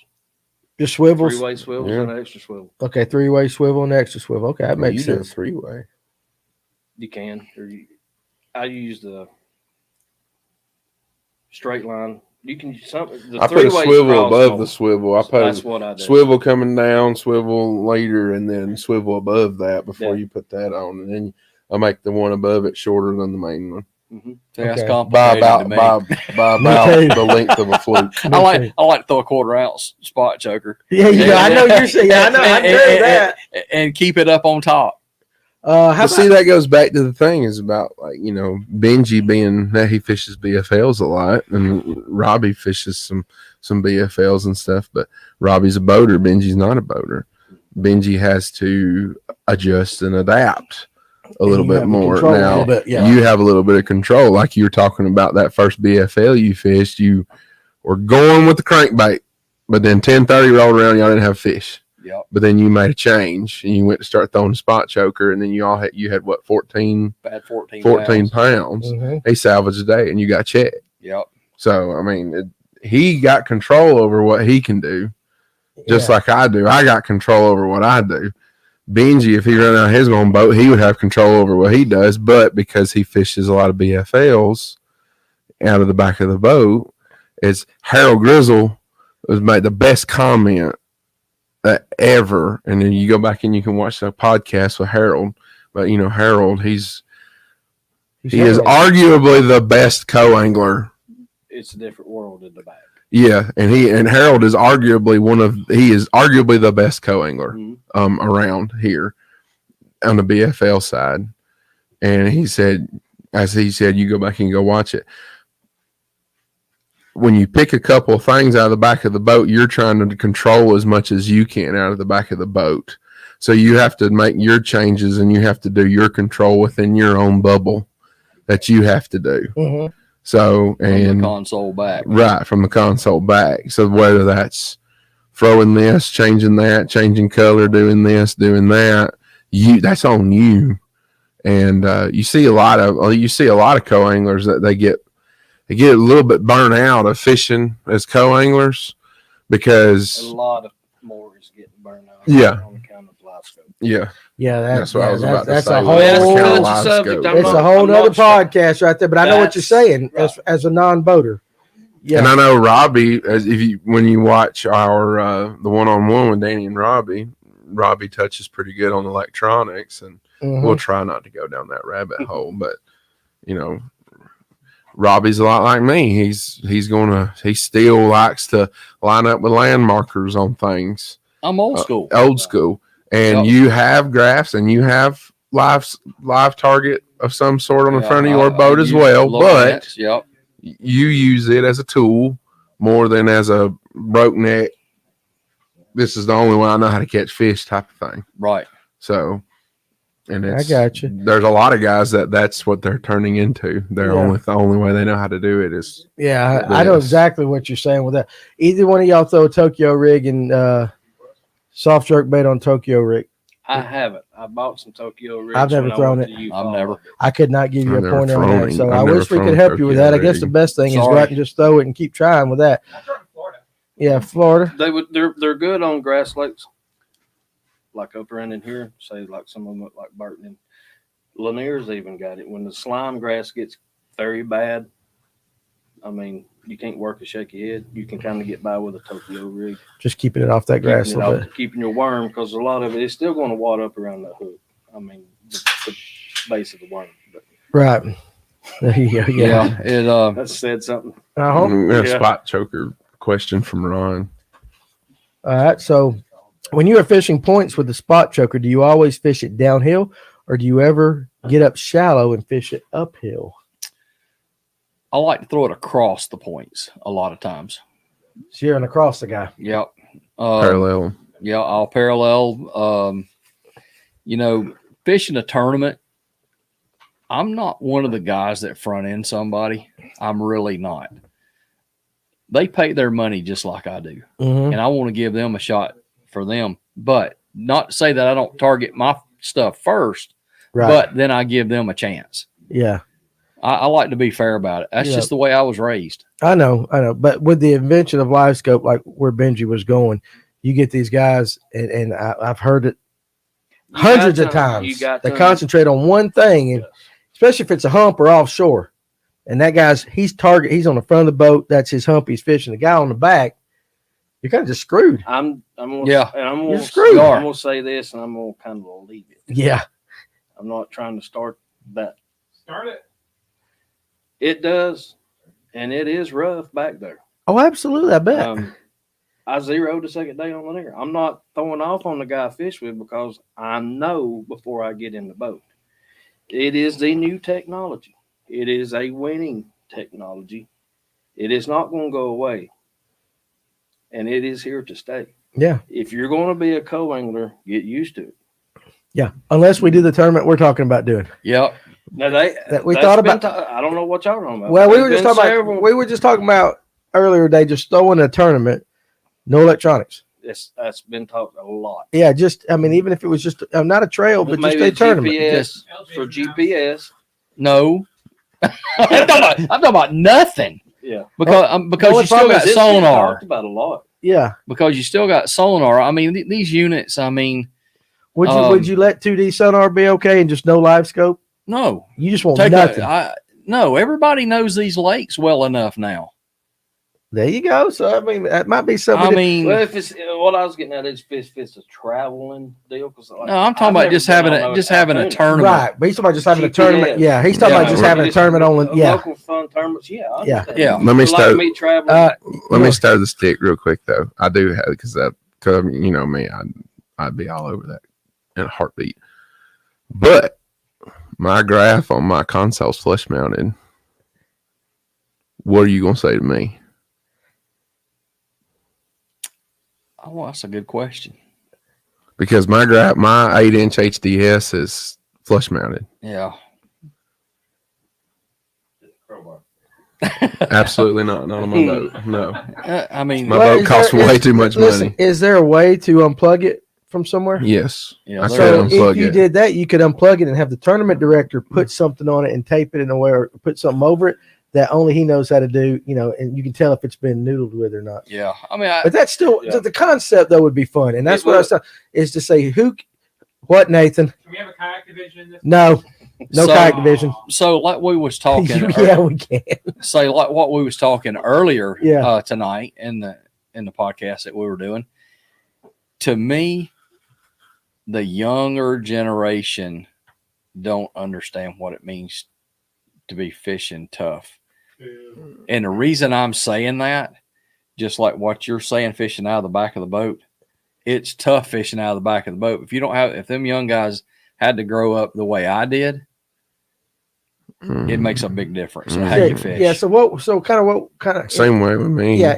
Just swivels? 3-way swivels and an extra swivel. Okay, 3-way swivel and extra swivel. Okay, that makes sense. 3-way. You can. I use the straight line. You can use something. I put a swivel above the swivel. That's what I do. Swivel coming down, swivel later, and then swivel above that before you put that on. And then I make the one above it shorter than the main one. Mm-hmm. That's complicated to me. By about the length of a fluke. I like to throw a 1/4 ounce spot choker. Yeah, I know you're saying. I know. I do that. And keep it up on top. See, that goes back to the thing is about Benjie being that he fishes BFLs a lot, and Robbie fishes some BFLs and stuff. But Robbie's a boater. Benjie's not a boater. Benjie has to adjust and adapt a little bit more now. You have a little bit of control, like you were talking about that first BFL you fished. You were going with the crankbait, but then 10:30 rolled around, y'all didn't have fish. Yep. But then you made a change and you went to start throwing a spot choker, and then you had what 14 pounds. Mm-hmm. He salvaged a day and you got checked. Yep. So I mean, he got control over what he can do, just like I do. I got control over what I do. Benjie, if he ran out his own boat, he would have control over what he does. But because he fishes a lot of BFLs out of the back of the boat, is Harold Grizzle has made the best comment ever. And then you go back and you can watch the podcast with Harold. But Harold, he is arguably the best co-angler. It's a different world in the back. Yeah, and Harold is arguably the best co-angler around here on the BFL side. And he said, you go back and go watch it. When you pick a couple of things out of the back of the boat, you're trying to control as much as you can out of the back of the boat. So you have to make your changes and you have to do your control within your own bubble that you have to do. Mm-hmm. So, from the console back. Right, from the console back. So whether that's throwing this, changing that, changing color, doing this, doing that, that's on you. And you see a lot of co-anglers that they get a little bit burnt out of fishing as co-anglers because a lot of moors getting burnt out. Yeah. On account of live scope. Yeah. Yeah, that's what I was about to that's say. A whole other podcast right there. But I know what you're saying as a non-boater. Yeah, and I know Robbie. When you watch our the one-on-one with Danny and Robbie touches pretty good on electronics, and we'll try not to go down that rabbit hole. But Robbie's a lot like me. He still likes to line up with land markers on things. I'm old school. And you have graphs and you have live target of some sort on the front of your boat as well. But you use it as a tool more than as a broke neck. This is the only way I know how to catch fish type of thing. Right. So, and I got you. There's a lot of guys that's what they're turning into. The only way they know how to do it is. Yeah, I know exactly what you're saying with that. Either one of y'all throw a Tokyo rig and soft jerk bait on Tokyo rig. I haven't. I bought some Tokyo rigs. I've never thrown it. I've never. I could not give you a pointer on that. So I wish we could help you with that. I guess the best thing is go out and just throw it and keep trying with that. Florida. Yeah, Florida. They're good on grass lakes, like up around in here. Say like some of them like Burton and Lanier's even got it. When the slime grass gets very bad, I mean, you can't work a shaky head. You can kind of get by with a Tokyo rig. Just keeping it off that grass a little bit. Keeping your worm, because a lot of it is still going to wad up around that hook. I mean, the base of the worm. But. Right. There you go. Yeah. That said something. A spot choker question from Ron. All right. So When you are fishing points with the Spotchoker, do you always fish it downhill, or do you ever get up shallow and fish it uphill? I like to throw it across the points a lot of times. Shearing across the guy. Yep. Parallel. Yeah, I'll parallel. Fishing a tournament, I'm not one of the guys that front end somebody. I'm really not. They pay their money just like I do. Mm-hmm. And I want to give them a shot for them. But not to say that I don't target my stuff first, Right. but then I give them a chance. Yeah. I like to be fair about it. That's just the way I was raised. I know. But with the invention of live scope, like where Benjie was going, you get these guys, and I've heard it hundreds of times. They concentrate on one thing, and especially if it's a hump or offshore. And that guy's he's on the front of the boat. That's his hump. He's fishing. The guy on the back, you're kind of just screwed. I'm gonna say this, and I'm gonna kind of leave it. Yeah. I'm not trying to start that. Start it. It does, and it is rough back there. Oh, absolutely. I bet. I zeroed the second day on the nigger. I'm not throwing off on the guy I fish with because I know before I get in the boat. It is the new technology. It is a winning technology. It is not going to go away, and it is here to stay. Yeah. If you're going to be a co-angler, get used to it. Yeah. Unless we do the tournament we're talking about doing. Yep. Now we thought about. I don't know what y'all talking about. Well, we were just talking about earlier today, just throwing a tournament, no electronics. That's been talked a lot. Yeah, even if it was just not a trail, but just a tournament. GPS, for GPS. No. I'm talking about nothing. Yeah. Because you still got sonar. Talked about a lot. Yeah. Because you still got sonar. I mean, these units, would you let 2D sonar be okay and just no live scope? No. You just want nothing. No, everybody knows these lakes well enough now. There you go. So that might be something. Well, if it's what I was getting at is if it's a traveling deal. No, I'm talking about just having a tournament. Right, but he's talking about just having a tournament. Yeah, he's talking about just having a tournament on. Yeah, local fun tournaments. Yeah. Let me start. Let me start the stick real quick though. I do have because you know me, I'd be all over that in a heartbeat. But my graph on my console's flush mounted. What are you gonna say to me? Oh, that's a good question. Because my 8-inch HDS is flush mounted. Yeah. Absolutely not. Not on my boat. No. My boat costs way too much money. Is there a way to unplug it from somewhere? Yes. Yeah. So if you did that, you could unplug it and have the tournament director put something on it and tape it in a way, or put something over it that only he knows how to do, and you can tell if it's been noodled with or not. Yeah. But that's still the concept though would be fun. And that's what I was talking is to say what, Nathan? Can we have a kayak division in this? No kayak division. So like we was talking. Yeah, we can. Say like what we was talking earlier tonight in the podcast that we were doing. To me, the younger generation don't understand what it means to be fishing tough. And the reason I'm saying that, just like what you're saying, fishing out of the back of the boat, it's tough fishing out of the back of the boat. If them young guys had to grow up the way I did, it makes a big difference in how you fish. Yeah. So kind of same way with me. Yeah.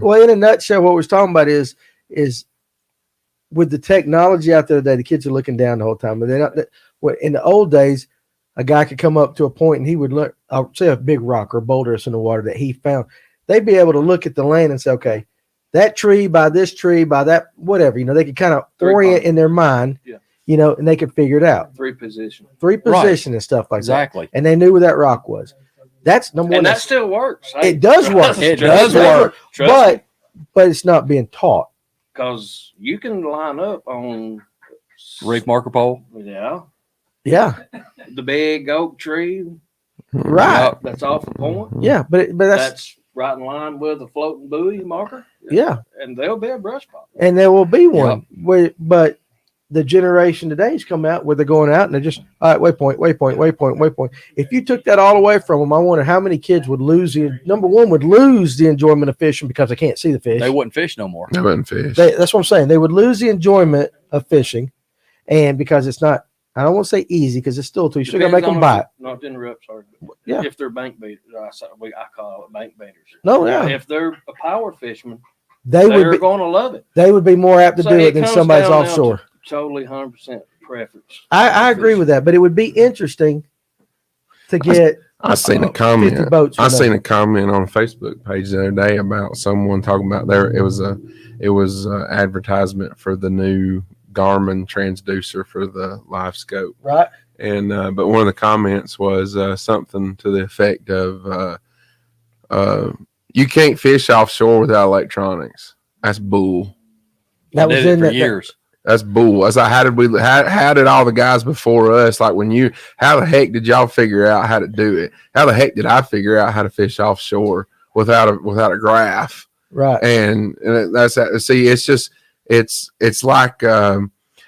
Well, in a nutshell, what we're talking about is with the technology out there today, the kids are looking down the whole time. But they're not. In the old days, a guy could come up to a point and he would look, say a big rock or a boulder in the water that he found. They'd be able to look at the land and say, okay, that tree by this tree by that, whatever, they could kind of orient in their mind, and they could figure it out. Three position and stuff like that. Exactly. And they knew where that rock was. That's number one. And that still works. It does work. It does work. But it's not being taught. Because you can line up on Reef marker pole. Yeah. The big oak tree. Right. That's off the point. Yeah, but that's right in line with a floating buoy marker. Yeah. And there'll be a brush spot. And there will be one. But the generation today's come out where they're going out and they're just, all right, waypoint. If you took that all away from them, I wonder how many kids would lose the enjoyment of fishing because they can't see the fish. They wouldn't fish no more. They wouldn't fish. That's what I'm saying. They would lose the enjoyment of fishing, and because it's not, I don't want to say easy because it's still too. You still got to make them bite. Not to interrupt, sorry. Yeah. If they're bank beaters, I call it bank beaters. No, yeah. If they're a power fisherman, they're going to love it. They would be more apt to do it than somebody's offshore. Totally 100% preference. I agree with that, but it would be interesting to get. I seen a comment. 50 boats. I seen a comment on a Facebook page the other day about someone talking about it was a advertisement for the new Garmin transducer for the live scope. Right. And but one of the comments was something to the effect of you can't fish offshore without electronics. That's bull. That was in for years. That's bull. As how did all the guys before us, like how the heck did y'all figure out how to do it? How the heck did I figure out how to fish offshore without a graph? Right. And that's see, it's like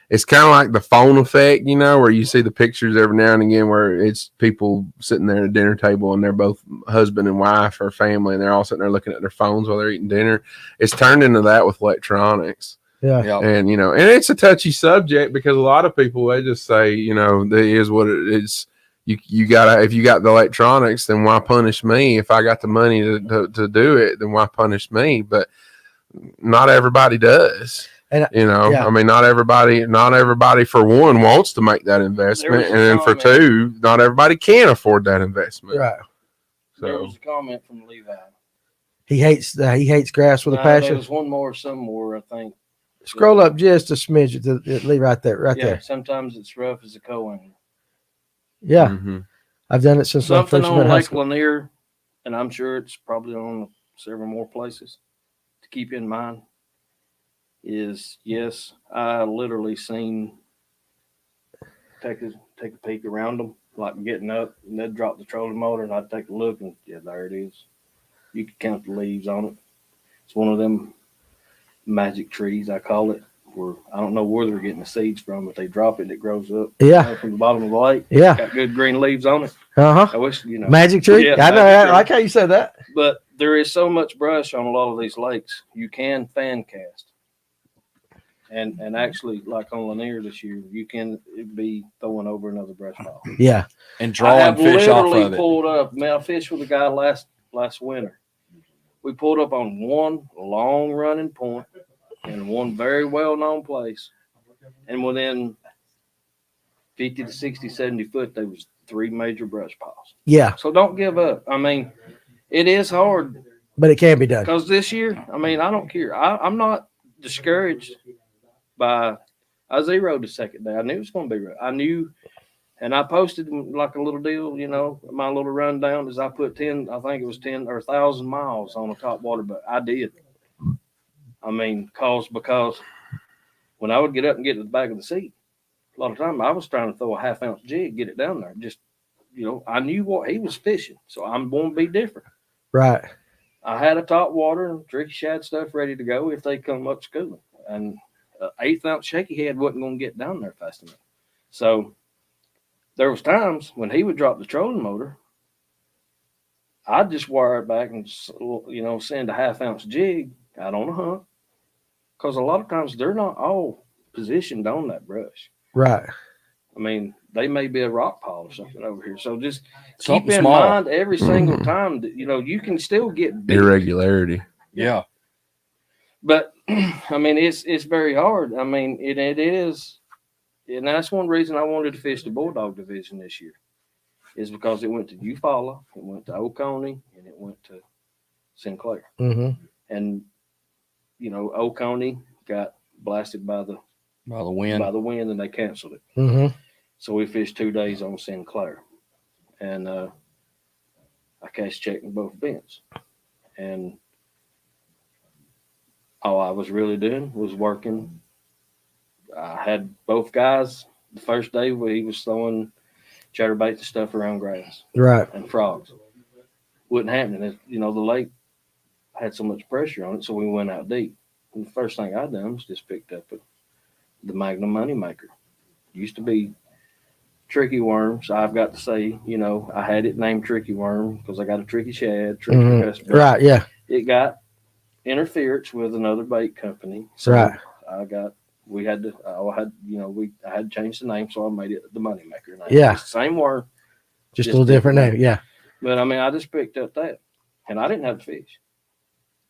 it's kind of like the phone effect, where you see the pictures every now and again where it's people sitting there at a dinner table and they're both husband and wife or family and they're all sitting there looking at their phones while they're eating dinner. It's turned into that with electronics. Yeah. And, and it's a touchy subject because a lot of people, they just say, that is what it is. You gotta, if you got the electronics, then why punish me? If I got the money to do it, then why punish me? But not everybody does. And I mean, not everybody for one wants to make that investment, and then for two, not everybody can afford that investment. Right. So there was a comment from Livewell. He hates grass with a passion. There was one more somewhere, I think. Scroll up just a smidge to leave right there, there. Sometimes it's rough as a co-angler. Yeah, mm-hmm. I've done it since something I first on met Lake Lanier, and I'm sure it's probably on several more places to keep in mind. Is yes, I literally seen take a peek around them, like getting up, and they'd drop the trolling motor, and I'd take a look, and there it is. You can count the leaves on it. It's one of them magic trees, I call it, where I don't know where they're getting the seeds from, but they drop it, it grows up. From the bottom of the lake. Yeah, got good green leaves on it. I wish magic tree. Yeah, I know. I like how you said that. But there is so much brush on a lot of these lakes. You can fan cast. And actually, like on Lanier this year, you can be throwing over another brush pile. Yeah, and drawing fish off of it. Pulled up. Man, I fished with a guy last winter. We pulled up on one long running point in one very well known place, and within 50 to 60, 70 foot, there was 3 major brush piles. Yeah. So don't give up. I mean, it is hard, but it can be done. Because this year, I mean, I don't care. I'm not discouraged. I zeroed the second day. I knew it was going to be right. I knew, and I posted like a little deal, my little rundown is I put 10 or 1,000 miles on the top water, but I did. I mean, because when I would get up and get to the back of the seat, a lot of time I was trying to throw a half-ounce jig, get it down there. Just, I knew what he was fishing, so I'm going to be different. Right. I had a top water and tricky shad stuff ready to go if they come up schooling, and 1/8 ounce shaky head wasn't going to get down there fast enough. So there was times when he would drop the trolling motor, I'd just wire it back and, send a half-ounce jig out on a hunt. Because a lot of times they're not all positioned on that brush. Right. I mean, they may be a rock pile or something over here. So just something keep in small. mind every single time that, you can still get big. Irregularity. Yeah. But I mean, it's very hard. I mean, it is, and that's one reason I wanted to fish the Bulldog division this year, is because it went to Eufaula, it went to Oconee, and it went to Sinclair. Mm-hmm. And Oconee got blasted by the wind, and they canceled it. Mm-hmm. So we fished 2 days on Sinclair, and I cast checked in both bends, and all I was really doing was working. I had both guys the first day where he was throwing chatterbait and stuff around grass, right, and frogs. Wasn't happening. The lake had so much pressure on it, so we went out deep. And the first thing I done was just picked up a the Magnum Moneymaker. Used to be tricky worms. I've got to say, I had it named Tricky Worm because I got a tricky shad, tricky customer. Right, yeah. It got interference with another bait company. So right. I had to change the name, so I made it the Moneymaker name. Yeah. It's the same worm. Just a little different name, yeah. But I mean, I just picked up that, and I didn't have to fish.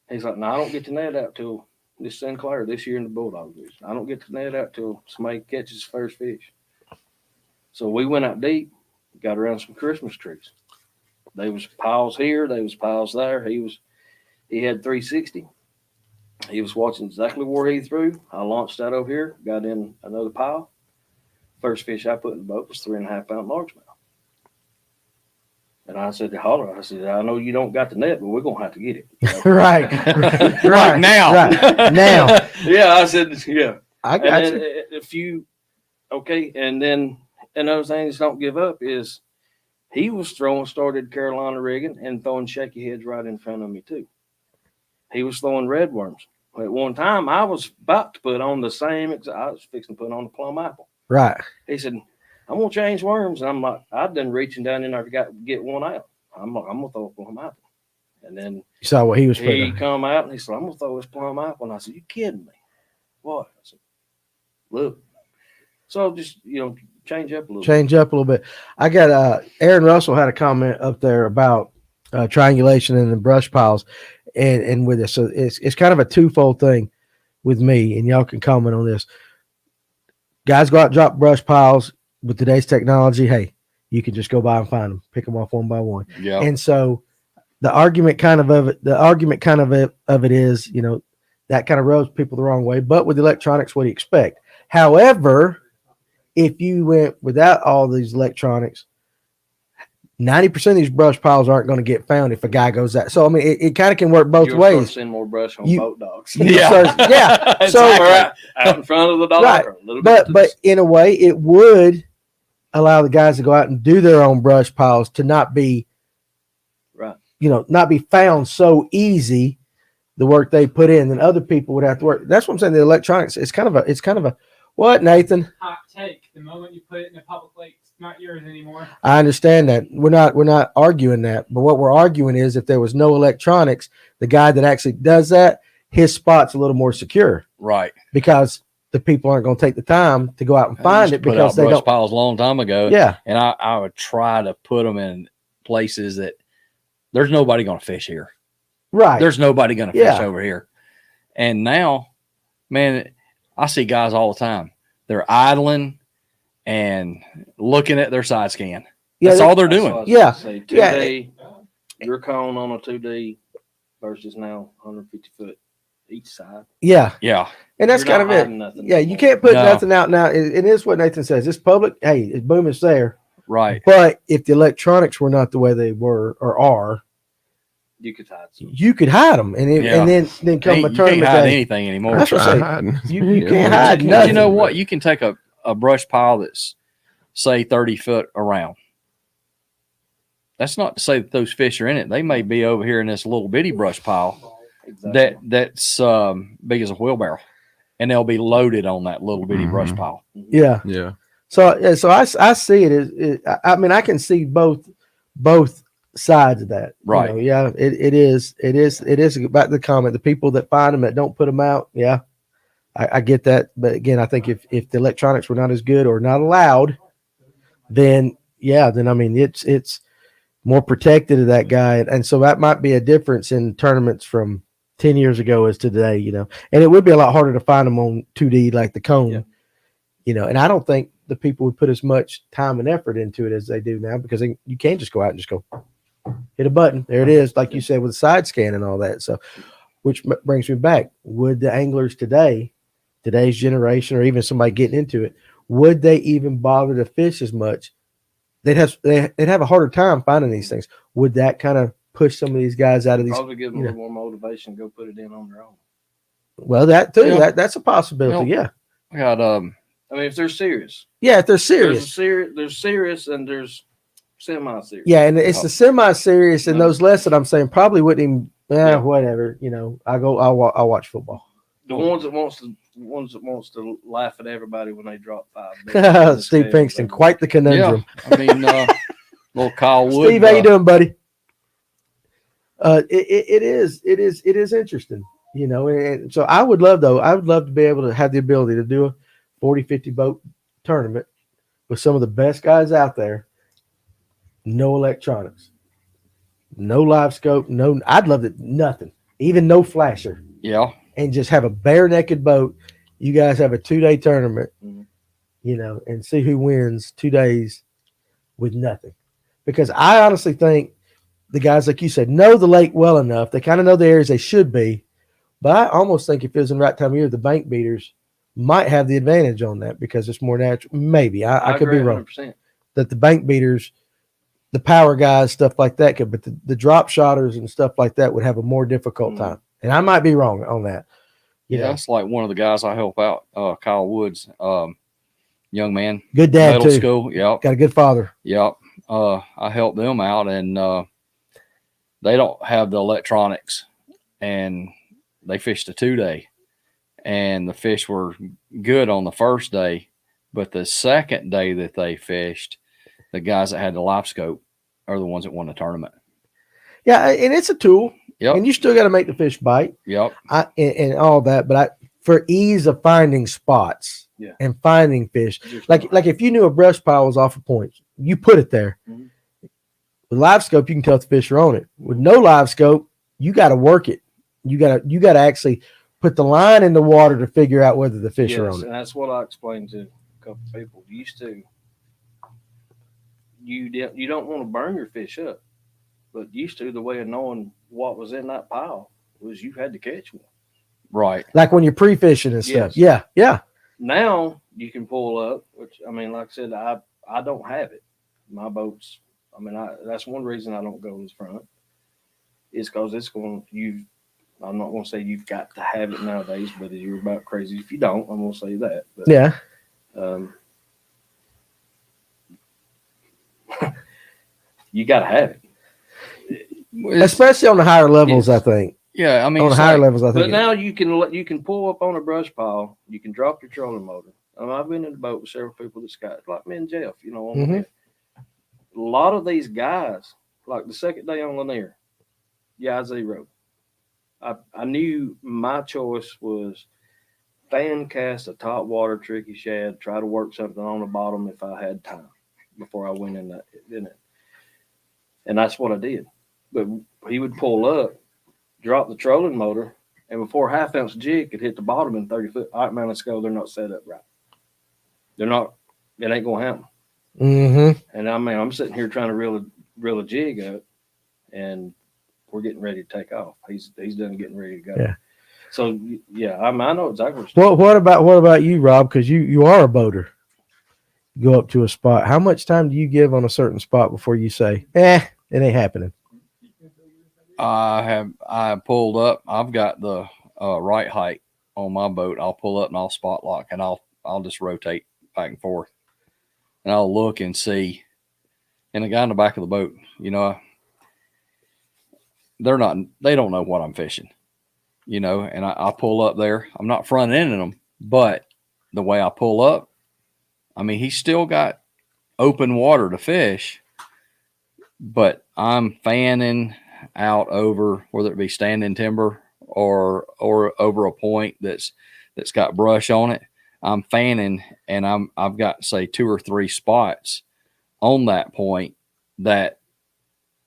He's like, no, I don't get the net out till this Sinclair this year in the Bulldog division. I don't get the net out till somebody catches his first fish. So we went out deep, got around some Christmas trees. There was piles here, there was piles there. He had 360. He was watching exactly where he threw. I launched that over here, got in another pile. First fish I put in the boat was 3.5 pound largemouth. And I said to Holler, I know you don't got the net, but we're gonna have to get it. right. Right now. Right. Now. Yeah, I said, yeah. I got you. If you and then another thing is don't give up is he was started Carolina rigging and throwing shaky heads right in front of me too. He was throwing red worms. At one time I was about to put on the same I was fixing to put on the plum apple. Right. He said, I'm gonna change worms. And I'm like, I've done reaching down in there to get one out. I'm gonna throw a plum apple. And then you saw what he was putting. He come out and he said, I'm gonna throw this plum apple. And I said, you kidding me? What? I said, look. So just change up a little bit. I got Aaron Russell had a comment up there about triangulation in the brush piles and with this. So it's kind of a twofold thing with me, and y'all can comment on this. Guys go out and drop brush piles with today's technology. Hey, you can just go by and find them, pick them off one by one. Yeah. And so the argument of it is, that kind of rubs people the wrong way. But with electronics, what do you expect? However, if you went without all these electronics, 90% of these brush piles aren't going to get found if a guy goes out. So I mean, it kind of can work both ways. Send more brush on boat dogs. Yeah. So out in front of the dog. Right. But in a way, it would allow the guys to go out and do their own brush piles to not be, not be found so easy. The work they put in, then other people would have to work. That's what I'm saying. The electronics, it's kind of a what, Nathan? Hot take. The moment you put it in the public lake, it's not yours anymore. I understand that. We're not arguing that. But what we're arguing is if there was no electronics, the guy that actually does that, his spot's a little more secure. Right. Because the people aren't going to take the time to go out and find it because they don't. Piles a long time ago. Yeah. And I would try to put them in places that there's nobody going to fish here. Right. There's nobody going to fish over here. And now, man, I see guys all the time. They're idling and looking at their side scan. That's all they're doing. Yeah. 2D, your cone on a 2D versus now 150 foot each side. Yeah. Yeah. And that's kind of it. Yeah. You can't put nothing out now. It is what Nathan says. It's public. Hey, it's boom, it's there. Right. But if the electronics were not the way they were or are, you could hide some. You could hide them, and then come a tournament. You can't hide anything anymore. That's what I'm saying. You can't hide nothing. You know what? You can take a brush pile that's, say, 30 foot around. That's not to say that those fish are in it. They may be over here in this little bitty brush pile that's big as a wheelbarrow, and they'll be loaded on that little bitty brush pile. Yeah, yeah. So I see it as I mean I can see both sides of that, right? It is about the comment. The people that find them that don't put them out, I get that. But again, I think if the electronics were not as good or not allowed, then I mean it's more protected of that guy, and so that might be a difference in tournaments from 10 years ago as to today, and it would be a lot harder to find them on 2D like the cone, and I don't think the people would put as much time and effort into it as they do now because you can't just go out and just go hit a button. There it is, like you said, with side scan and all that. So, which brings me back. Would the anglers today's generation, or even somebody getting into it, would they even bother to fish as much? They'd have a harder time finding these things. Would that kind of push some of these guys out of these? Probably give them a little more motivation. Go put it in on their own. Well, that too. That's a possibility. I got I mean, if they're serious. Yeah, if they're serious. There's serious and there's semi-serious. Yeah, and it's the semi-serious, and those less that I'm saying probably wouldn't even. Whatever. I'll watch football. The ones that wants to laugh at everybody when they drop 5. Steve Pinkston, quite the conundrum. Yeah, I mean, little Kyle Wood. Steve, how you doing, buddy? It is interesting, you know. And so I would love to be able to have the ability to do a 40-50 boat tournament with some of the best guys out there. No electronics, no live scope, no. I'd love it. Nothing, even no flasher. Yeah. And just have a bare naked boat. You guys have a 2-day tournament, you know, and see who wins 2 days with nothing. Because I honestly think the guys, like you said, know the lake well enough. They kind of know the areas they should be. But I almost think if it was in the right time of year, the bank beaters might have the advantage on that because it's more natural. Maybe. I could be wrong. 100%. That the bank beaters, the power guys, stuff like that could, but the drop shotters and stuff like that would have a more difficult time. And I might be wrong on that. Yeah, that's like one of the guys I help out, Kyle Woods, young man. Good dad, middle too. School. Yep. Got a good father. Yep. I help them out, and they don't have the electronics, and they fished a 2-day, and the fish were good on the first day, but the second day that they fished, the guys that had the live scope are the ones that won the tournament. Yeah, and it's a tool. Yep. And you still got to make the fish bite. Yep. And all that, but for ease of finding spots and finding fish, like if you knew a brush pile was off a point, you put it there. Mm-hmm. With live scope, you can tell if the fish are on it. With no live scope, you got to work it. You got to actually put the line in the water to figure out whether the fish are on it. And that's what I explained to a couple of people. You don't want to burn your fish up, but used to the way of knowing what was in that pile was you had to catch one. Right. Like when you're pre-fishing and stuff. Yeah. Yeah. Now you can pull up, which I mean, like I said, I don't have it. My boats. I mean, that's one reason I don't go in the front is because it's going. I'm not going to say you've got to have it nowadays, but you're about crazy if you don't. I'm going to say that. But, yeah. You got to have it. Especially on the higher levels, I think. Yeah, I mean, on the higher levels, I think. But now you can pull up on a brush pile. You can drop your trolling motor. I've been in the boat with several people that's got, like me and Jeff, you know. A lot of these guys, like the second day on Lanier, zero. I knew my choice was fan cast a top water tricky shad, try to work something on the bottom if I had time before I went in it. And that's what I did. But he would pull up, drop the trolling motor, and before a half-ounce jig could hit the bottom in 30 foot, all right, man, let's go. They're not set up right. They're not. It ain't going to happen. Mm-hmm. And I mean, I'm sitting here trying to reel a jig up, and we're getting ready to take off. He's done getting ready to go. Yeah. So yeah, I know exactly. What about you, Rob? Because you are a boater. You go up to a spot. How much time do you give on a certain spot before you say, it ain't happening? I pulled up. I've got the right height on my boat. I'll pull up and I'll spot lock, and I'll just rotate back and forth, and I'll look and see. And the guy in the back of the boat, you know, they don't know what I'm fishing, you know. And I pull up there. I'm not front ending them, but the way I pull up, I mean, he's still got open water to fish, but I'm fanning out over, whether it be standing timber or over a point that's got brush on it. I'm fanning, and I've got, say, 2 or 3 spots on that point that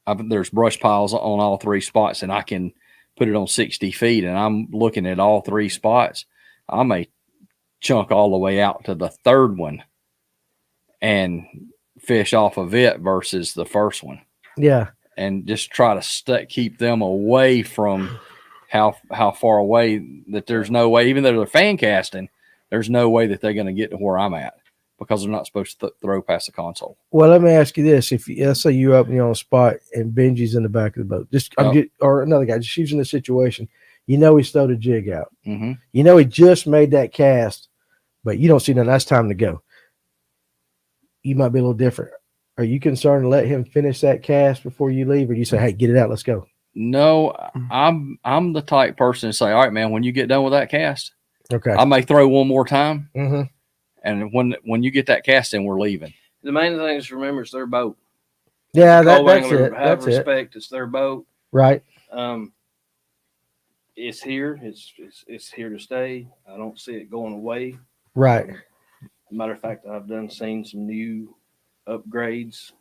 there's brush piles on all 3 spots, and I can put it on 60 feet, and I'm looking at all 3 spots. I may chunk all the way out to the 3rd one and fish off of it versus the first one. Yeah. And just try to keep them away from how far away that there's no way, even though they're fan casting, there's no way that they're going to get to where I'm at because they're not supposed to throw past the console. Well, let me ask you this. Let's say you're up and you're on a spot and Benjie's in the back of the boat, or another guy just using the situation, you know, he's thrown a jig out. Mm-hmm. You know, he just made that cast, but you don't see nothing. That's time to go. You might be a little different. Are you concerned to let him finish that cast before you leave, or do you say, hey, get it out, let's go? No, I'm the type person to say, all right, man, when you get done with that cast, okay, I may throw one more time. Mm-hmm. And when you get that cast in, we're leaving. The main thing is remember it's their boat. Yeah, that's it. Have that's respect. It's their boat. Right. It's here. It's here to stay. I don't see it going away. Right. Matter of fact, I've seen some new upgrades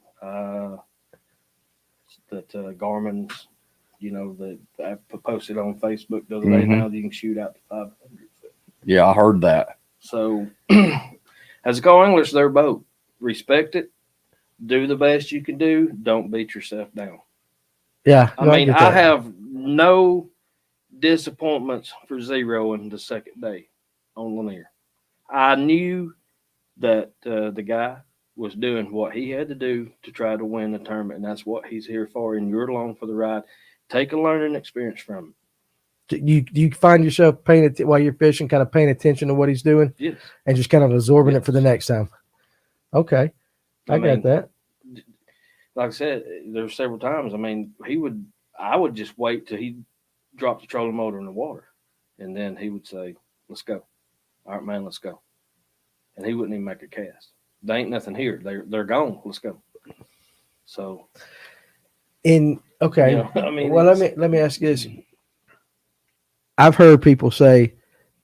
that Garmin's, that I posted on Facebook the other day. Now that you can shoot out to 500 foot. Yeah, I heard that. So, as a co-angler, it's their boat. Respect it. Do the best you can do. Don't beat yourself down. Yeah. I have no disappointments for zeroing the second day on Lanier. I knew that the guy was doing what he had to do to try to win the tournament, and that's what he's here for. And you're along for the ride. Take a learning experience from him. You find yourself while you're fishing, kind of paying attention to what he's doing, yes, and just kind of absorbing it for the next time. Okay, I got that. Like I said, there's several times. I would just wait till he dropped the trolling motor in the water, and then he would say, "Let's go." All right, man, let's go. And he wouldn't even make a cast. There ain't nothing here. They're gone. Let's go. So, okay. Well, let me ask you this. I've heard people say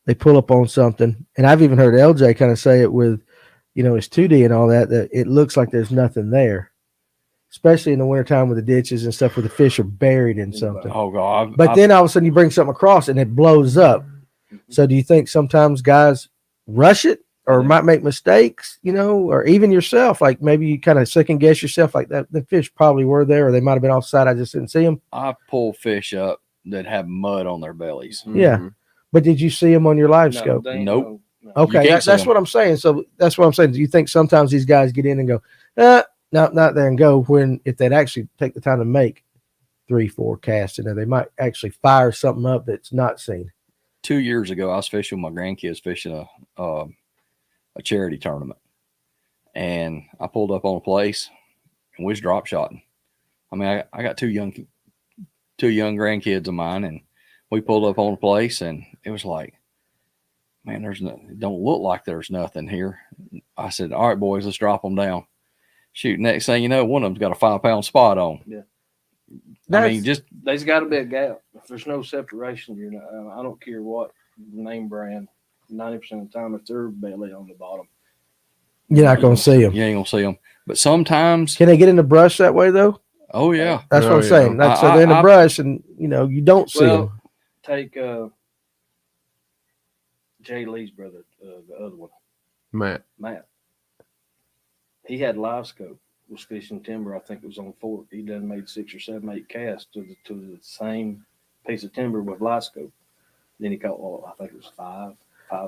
they pull up on something, and I've even heard LJ kind of say it with, his 2D and all that it looks like there's nothing there, especially in the wintertime with the ditches and stuff where the fish are buried in something. Oh, God. But then all of a sudden you bring something across and it blows up. So do you think sometimes guys rush it or might make mistakes, or even yourself, like maybe you kind of second guess yourself like that? The fish probably were there or they might have been offside. I just didn't see them. I pull fish up that have mud on their bellies. Yeah. But did you see them on your live scope? Nope. No. Okay. That's what I'm saying. So that's what I'm saying. Do you think sometimes these guys get in and go, no, not there and go, when if they'd actually take the time to make 3-4 casts in there, they might actually fire something up that's not seen? 2 years ago, I was fishing with my grandkids, fishing a charity tournament, and I pulled up on a place and we was drop shotting. I got two young grandkids of mine, and we pulled up on a place, and it was like, man, it don't look like there's nothing here. I said, all right, boys, let's drop them down. Shoot, next thing you know, one of them's got a 5-pound spot on. Yeah. There's got to be a gap. If there's no separation, you're not. I don't care what name brand. 90% of the time, if they're belly on the bottom, you're not going to see them. You ain't going to see them. But sometimes, can they get in the brush that way though? Oh yeah, that's what I'm saying. So they're in the brush, and you don't see them. Take Jay Lee's brother, the other one, Matt. He had live scope. Was fishing timber. I think it was on Fort. He done made 6 or 7, 8 casts to the same piece of timber with live scope. Then he caught, I think it was 5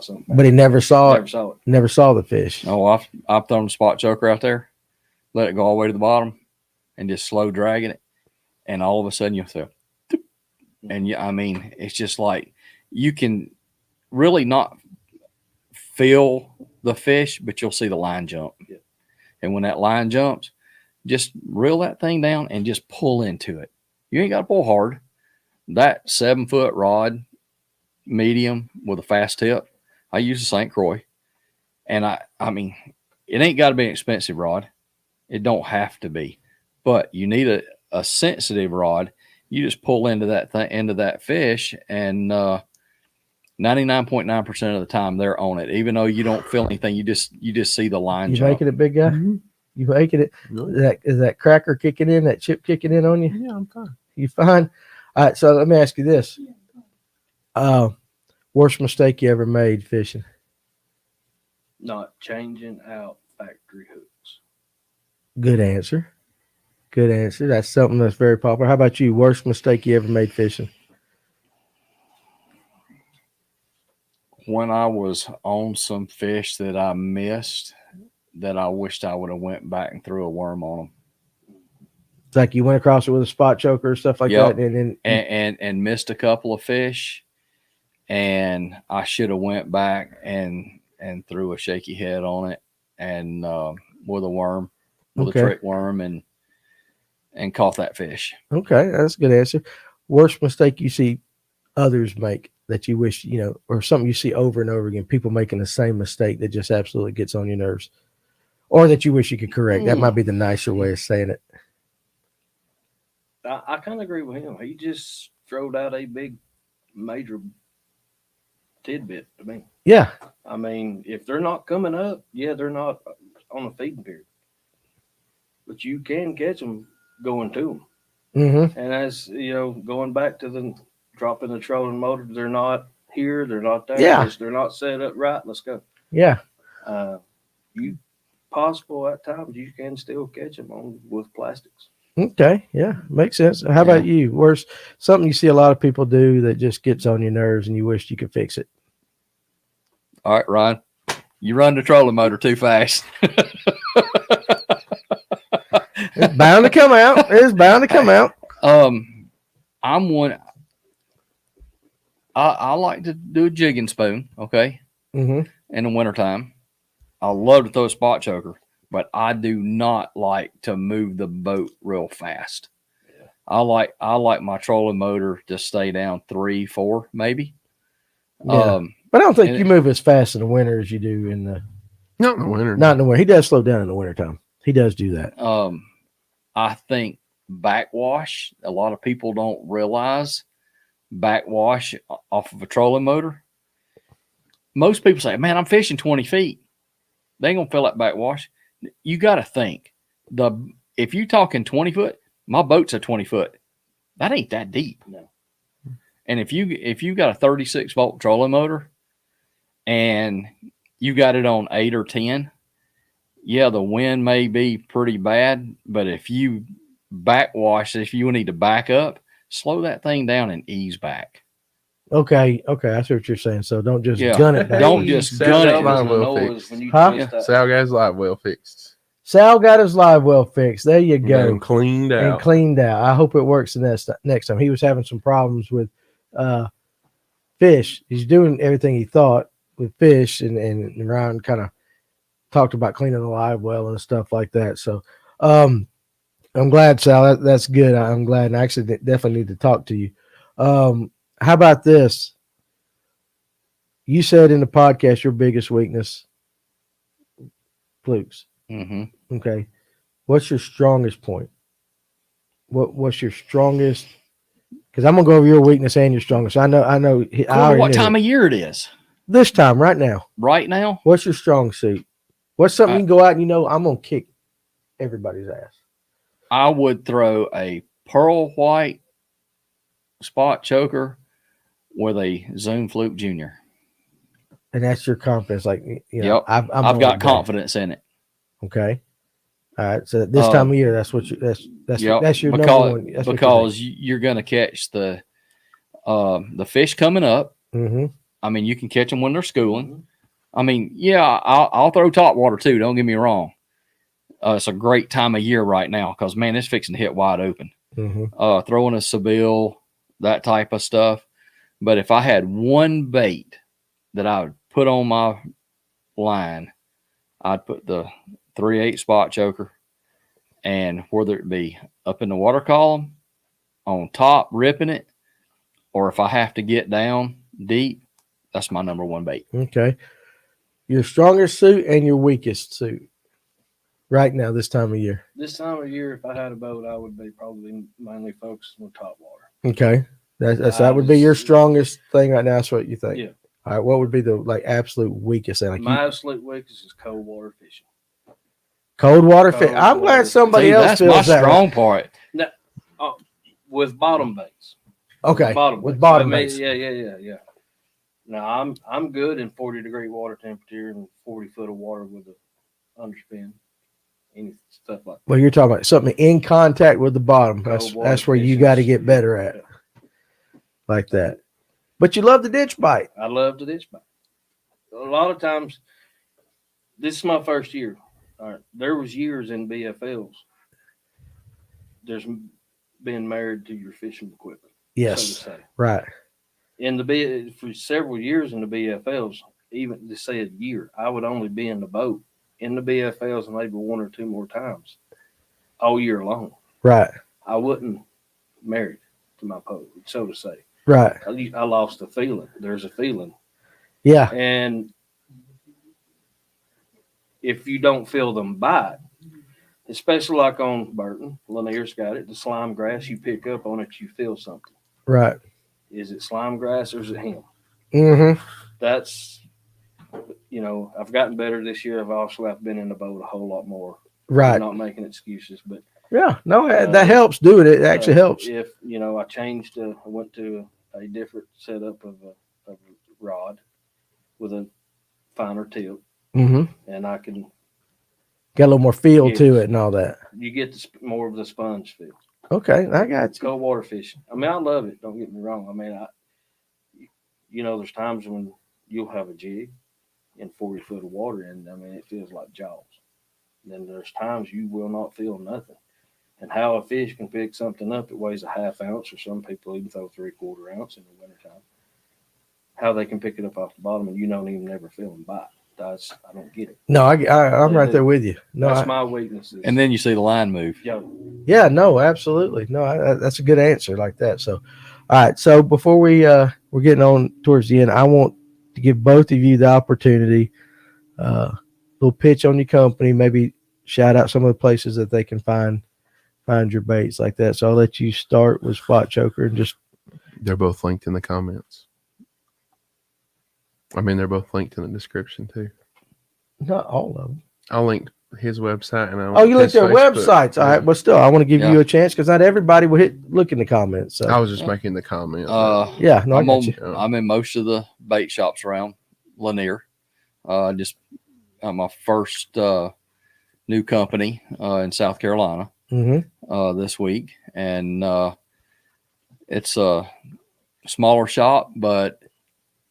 something. But he never saw it. Never saw the fish. Oh, I've thrown a Spotchoker out there, let it go all the way to the bottom, and just slow dragging it, and all of a sudden you'll say, and it's just like you can really not feel the fish, but you'll see the line jump. Yeah. And when that line jumps, just reel that thing down and just pull into it. You ain't got to pull hard. That 7-foot rod, medium with a fast tip, I use a St. Croix. And it ain't got to be an expensive rod. It don't have to be. But you need a sensitive rod. You just pull into that fish, and 99.9% of the time they're on it. Even though you don't feel anything, you just see the line. You making it, big guy? Mm-hmm. You making it? Really? Is that cracker kicking in? That chip kicking in on you? Yeah, I'm fine. You fine? All right. So let me ask you this: worst mistake you ever made fishing? Not changing out factory hooks. Good answer. Good answer. That's something that's very popular. How about you? Worst mistake you ever made fishing? When I was on some fish that I missed, that I wished I would have went back and threw a worm on them. It's like you went across it with a spot choker or stuff like that, and missed a couple of fish, and I should have went back and threw a shaky head on it, and with a worm, with a trick worm, and caught that fish. Okay, that's a good answer. worst mistake you see others make that you wish, or something you see over and over again, people making the same mistake that just absolutely gets on your nerves, or that you wish you could correct. That might be the nicer way of saying it. I kind of agree with him. He just throwed out a big major tidbit to me. Yeah. I mean, if they're not coming up, they're not on a feeding period. But you can catch them going to them. Mm-hmm. And as, going back to the dropping the trolling motor, they're not here, they're not there. Yeah. They're not set up right. Let's go. Yeah. Possible at times you can still catch them with plastics. Okay. Yeah. Makes sense. How about you? Where's something you see a lot of people do that just gets on your nerves and you wish you could fix it? All right, Ryan, you run the trolling motor too fast. It's bound to come out. It's bound to come out. I'm one. I like to do a jigging spoon, okay? Mm-hmm. In the wintertime. I love to throw a spot choker, but I do not like to move the boat real fast. Yeah. I like my trolling motor to stay down 3, 4, maybe. Yeah. But I don't think you move as fast in the winter as you do in the not in the winter. Not in the winter. He does slow down in the wintertime. He does do that. I think backwash, a lot of people don't realize backwash off of a trolling motor. Most people say, man, I'm fishing 20 feet. They ain't gonna feel like backwash. You got to think if you talking 20 foot, my boat's a 20 foot. That ain't that deep. No. And if you got a 36 volt trolling motor and you got it on 8 or 10, the wind may be pretty bad, but if you backwash, if you need to back up, slow that thing down and ease back. Okay, I see what you're saying. So don't just gun it. Don't just gun it. Sal got his live well fixed. Sal got his live well fixed. There you go. And cleaned out. I hope it works the next time. He was having some problems with fish. He's doing everything he thought with fish, and Ryan kind of talked about cleaning the live well and stuff like that. So I'm glad, Sal. That's good. I'm glad. And I actually definitely need to talk to you. How about this? You said in the podcast your biggest weakness, flukes. Mm-hmm. Okay. What's your strongest point? What's your strongest? Because I'm gonna go over your weakness and your strongest. I know. What time of year it is? This time, right now. Right now. What's your strong suit? What's something you can go out and I'm gonna kick everybody's ass? I would throw a pearl white spot choker with a Zoom Fluke Junior. And that's your confidence, Yep. I've got confidence in it. Okay. All right. So this time of year, that's your number one. That's because you're going to catch the fish coming up. Mm-hmm. I mean, you can catch them when they're schooling. I mean, I'll throw top water too. Don't get me wrong. It's a great time of year right now because, man, it's fixing to hit wide open. Mm-hmm. Throwing a Seville, that type of stuff. But if I had one bait that I would put on my line, I'd put the 3/8 spot choker, and whether it be up in the water column, on top ripping it, or if I have to get down deep, that's my number one bait. Okay. Your strongest suit and your weakest suit right now, this time of year. This time of year, if I had a boat, I would be probably mainly focused on top water. Okay. That would be your strongest thing right now. That's what you think. Yeah. All right. What would be the absolute weakest thing? My absolute weakest is cold water fishing. Cold water fishing. I'm glad somebody else feels that's my strong part. No, with bottom baits. Okay. With bottom baits. Yeah. Now I'm good in 40-degree water temperature and 40 foot of water with a underspin. Any stuff like that. Well, you're talking about something in contact with the bottom. That's where you got to get better at. Like that. But you love the ditch bite. I love the ditch bite. A lot of times, this is my first year. All right, there was years in BFLs. There's been married to your fishing equipment. Yes. So to say. Right. For several years in the BFLs, even to say a year, I would only be in the boat in the BFLs and maybe 1 or 2 more times all year long. Right. I wasn't married to my pole, so to say. Right. I lost the feeling. There's a feeling. Yeah. And if you don't feel them bite, especially like on Burton, Lanier's got it, the slime grass, you pick up on it, you feel something. Right. Is it slime grass or is it him? Mm-hmm. That's, I've gotten better this year. I've been in the boat a whole lot more. Right. I'm not making excuses, but yeah, no, that helps doing it. It actually helps. If, I went to a different setup of a rod with a finer tip, and I can get a little more feel to it and all that. You get more of the sponge feel. Okay, I got you. Cold water fishing. I mean, I love it. Don't get me wrong. I mean, there's times when you'll have a jig in 40 foot of water, and I mean, it feels like Jaws. Then there's times you will not feel nothing. And how a fish can pick something up that weighs a half ounce, or some people even throw 3/4 ounce in the wintertime, how they can pick it up off the bottom and you don't even never feel them bite. I don't get it. No, I'm right there with you. No, that's my weaknesses. And then you see the line move. Yeah, no, absolutely. No, that's a good answer like that. So, all right. So before we're getting on towards the end, I want to give both of you the opportunity, little pitch on your company, maybe shout out some of the places that they can find your baits like that. So I'll let you start with Spotchoker and just. They're both linked in the comments. I mean, they're both linked in the description too. Not all of them. I'll link his website and you linked their websites. All right, but still, I want to give you a chance because not everybody will look in the comments. So. I was just making the comment. I'm in most of the bait shops around Lanier. My first new company in South Carolina this week, and it's a smaller shop, but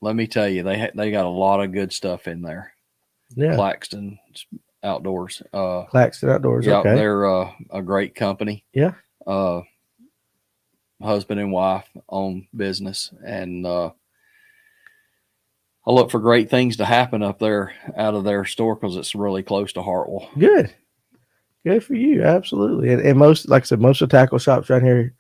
let me tell you, they got a lot of good stuff in there. Yeah, Claxton Outdoors. Claxton Outdoors. Yeah, okay. They're a great company. Yeah. Husband and wife own business, and I look for great things to happen up there out of their store because it's really close to Hartwell. Good for you. Absolutely. And most, like I said, most of the tackle shops right here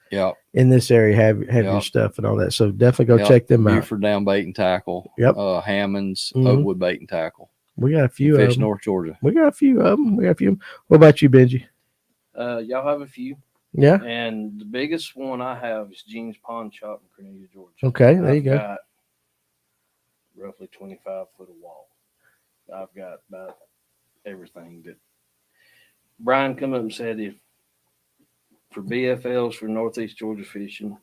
in this area have your stuff and all that. So definitely go check them out. Buford Down Bait and Tackle. Yep. Hammond's, Oakwood Bait and Tackle. We got a few Fish North Georgia. We got a few of them. What about you, Benjie? Y'all have a few. Yeah. And the biggest one I have is Gene's Pawn Shop in Cornelia, Georgia. Okay, there you go. Got roughly 25 foot of wall. I've got about everything that Brian come up and said if for BFLs for Northeast Georgia fishing,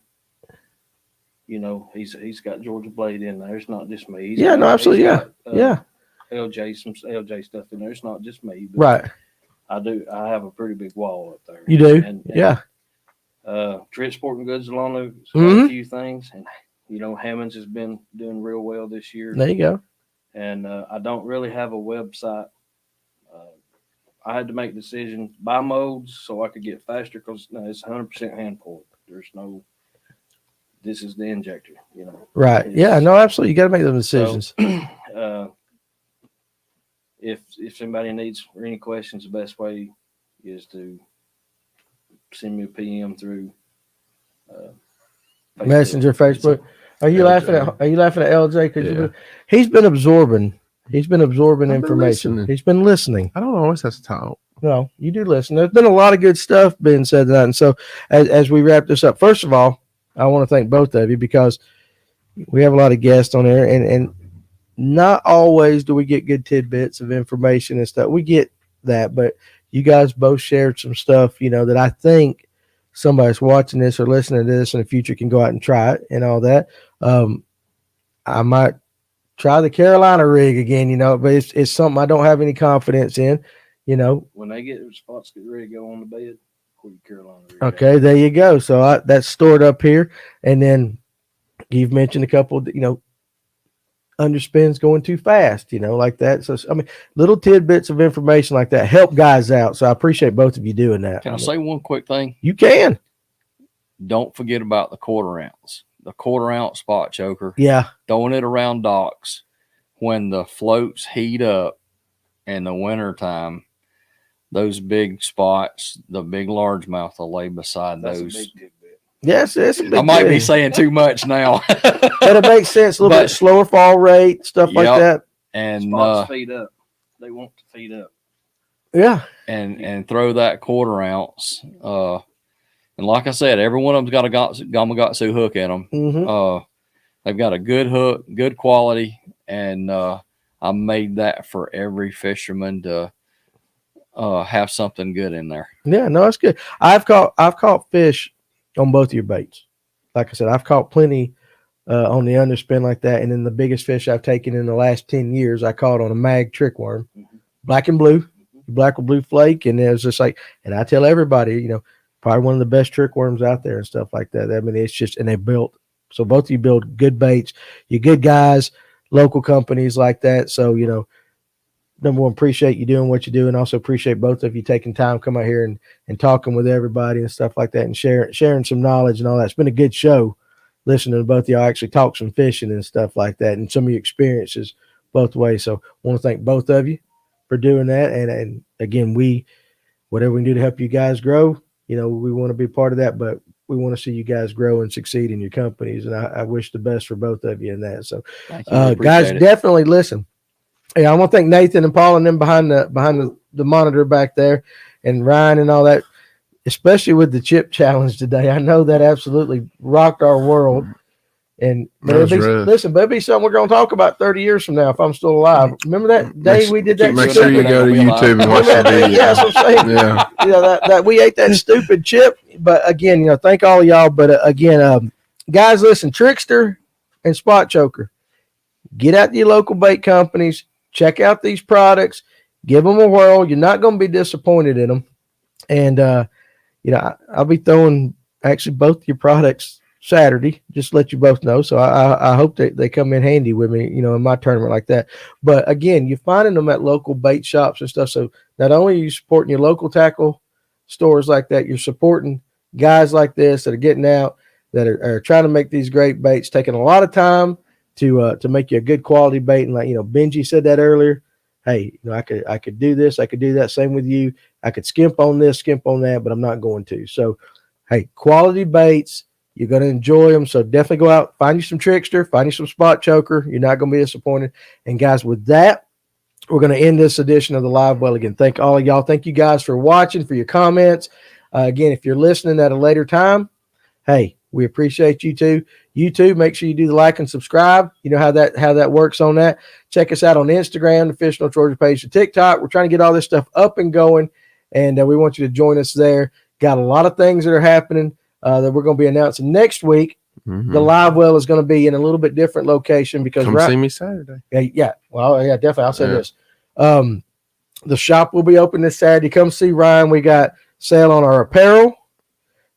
he's got Georgia Blade in there. It's not just me. Absolutely. Yeah. some LJ stuff in there. It's not just me. But right. I have a pretty big wall up there. You do? And Trip Sporting Goods along a few things. And, Hammond's has been doing real well this year. There you go. And I don't really have a website. I had to make decisions by modes so I could get faster because it's 100% hand pulled. There's no, this is the injector, Right. Absolutely. You got to make those decisions. So, if somebody needs or any questions, the best way is to send me a PM through Facebook. Messenger, Facebook. Are you laughing at LJ? Because he's been absorbing information. He's been listening. I don't always have to talk. No, you do listen. There's been a lot of good stuff being said tonight. And so as we wrap this up, first of all, I want to thank both of you because we have a lot of guests on there and not always do we get good tidbits of information and stuff. We get that, but you guys both shared some stuff, that I think somebody's watching this or listening to this in the future can go out and try it and all that. I might try the Carolina rig again, but it's something I don't have any confidence in, When they get spots get ready to go on the bed, put your Carolina rig okay, out. There you go. So that's stored up here. And then you've mentioned a couple, underspins going too fast, like that. So, little tidbits of information like that help guys out. So I appreciate both of you doing that. Can I say one quick thing? You can. Don't forget about the 1/4 ounce. The 1/4 ounce spot choker. Yeah. Throwing it around docks when the floats heat up in the wintertime, those big spots, the big largemouth will lay beside That's those. a big tidbit. Yes, it's a big I might thing. be saying too much now. But it makes sense. A little bit slower fall rate, stuff like that. And spots feed up. They want to feed up. Yeah. And throw that 1/4 ounce. And like I said, every one of them's got a Gamakatsu hook in them. Mm-hmm. They've got a good hook, good quality, and I made that for every fisherman to have something good in there. Yeah, no, that's good. I've caught fish on both of your baits. Like I said, I've caught plenty on the underspin like that. And then the biggest fish I've taken in the last 10 years, I caught on a mag trick worm, black and blue or blue flake. And it was just like, and I tell everybody, probably one of the best trick worms out there and stuff like that. I mean, it's just, and they built, so both of you build good baits, you're good guys, local companies like that. So, number one, appreciate you doing what you do, and also appreciate both of you taking time, come out here and talking with everybody and stuff like that, and sharing some knowledge and all that. It's been a good show listening to both of y'all actually talk some fishing and stuff like that, and some of your experiences both ways. So I want to thank both of you for doing that. And again, whatever we can do to help you guys grow, we want to be part of that, but we want to see you guys grow and succeed in your companies. And I wish the best for both of you in that. So guys, definitely listen. Hey, I want to thank Nathan and Paul and them behind the monitor back there, and Ryan and all that, especially with the chip challenge today. I know that absolutely rocked our world. And listen, but it'll be something we're going to talk about 30 years from now if I'm still alive. Remember that day we did that? Make sure you go to YouTube and watch the video. Yeah, that's what I'm saying. Yeah. That we ate that stupid chip. But again, thank all of y'all. But again, guys, listen, Trixster and Spotchoker, get out to your local bait companies. Check out these products, give them a whirl. You're not going to be disappointed in them. And, I'll be throwing actually both your products Saturday, just to let you both know. So I hope they come in handy with me, in my tournament like that. But again, you're finding them at local bait shops and stuff. So not only are you supporting your local tackle stores like that, you're supporting guys like this that are getting out, that are trying to make these great baits, taking a lot of time to make you a good quality bait. And like, Benjie said that earlier. Hey, I could do this, I could do that. Same with you. I could skimp on this, skimp on that, but I'm not going to. So, hey, quality baits, you're going to enjoy them. So definitely go out, find you some Trixster, find you some Spotchoker. You're not going to be disappointed. And guys, with that, we're going to end this edition of the Livewell again. Thank all of y'all. Thank you guys for watching, for your comments. Again, if you're listening at a later time, hey, we appreciate you too. You too. Make sure you do the like and subscribe. You know how that works on that. Check us out on Instagram, the Fish North Georgia page, the TikTok. We're trying to get all this stuff up and going, and we want you to join us there. Got a lot of things that are happening that we're going to be announcing next week. Mm-hmm. The Livewell is going to be in a little bit different location because come see me Saturday. Yeah. Well, yeah, definitely. I'll say this. The shop will be open this Saturday. Come see Ryan. We got sale on our apparel.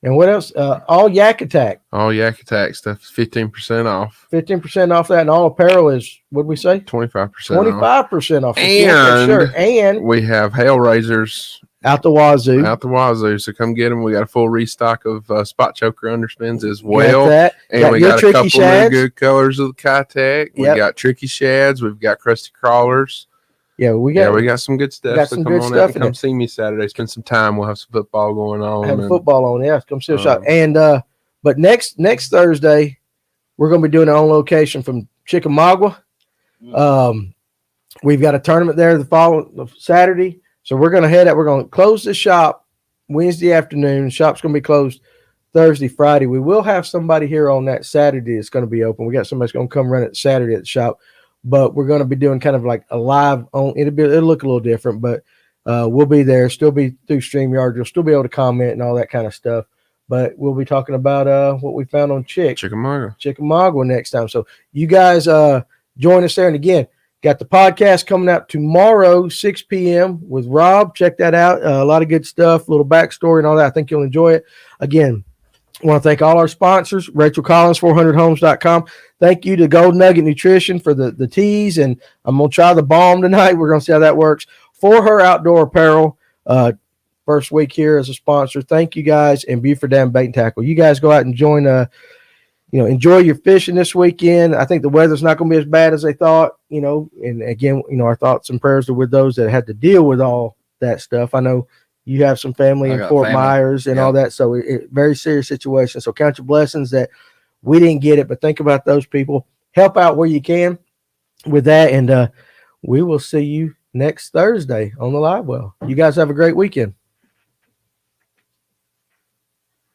And what else? All Yak Attack. All Yak Attack stuff is 15% off. 15% off that. And all apparel is, what did we say? 25% 25% off. And we have hail razors. Out the wazoo. Out the wazoo. So come get them. We got a full restock of Spotchoker underspins as well. And we got a couple of good colors of the Kitech. We got tricky shads. We've got crusty crawlers. Yeah, we got some good stuff. So come on out and come see me Saturday. Spend some time. We'll have some football going on. Have football on, yeah. Come see the shop. And but next Thursday, we're going to be doing our own location from Chickamauga. We've got a tournament there the following Saturday. So we're going to head out. We're going to close the shop Wednesday afternoon. The shop's going to be closed Thursday, Friday. We will have somebody here on that Saturday that's going to be open. We got somebody that's going to come run it Saturday at the shop. But we're going to be doing kind of like a live on. It'll look a little different, but we'll be there. Still be through StreamYard. You'll still be able to comment and all that kind of stuff. But we'll be talking about what we found on Chickamauga next time. So you guys join us there. And again, got the podcast coming out tomorrow, 6 p.m. with Rob. Check that out. A lot of good stuff, a little backstory and all that. I think you'll enjoy it. Again, I want to thank all our sponsors, Rachel Collins, 400homes.com. Thank you to Gold Nugget Nutrition for the teas, and I'm going to try the balm tonight. We're going to see how that works. For Her Outdoor Apparel, first week here as a sponsor. Thank you guys, and Buford Dam Bait and Tackle. You guys go out and join, enjoy your fishing this weekend. I think the weather's not going to be as bad as they thought, and again, our thoughts and prayers are with those that had to deal with all that stuff. I know You have some family in Fort Myers and all that. So very serious situation. So count your blessings that we didn't get it, but think about those people. Help out where you can with that. And we will see you next Thursday on the Livewell. You guys have a great weekend.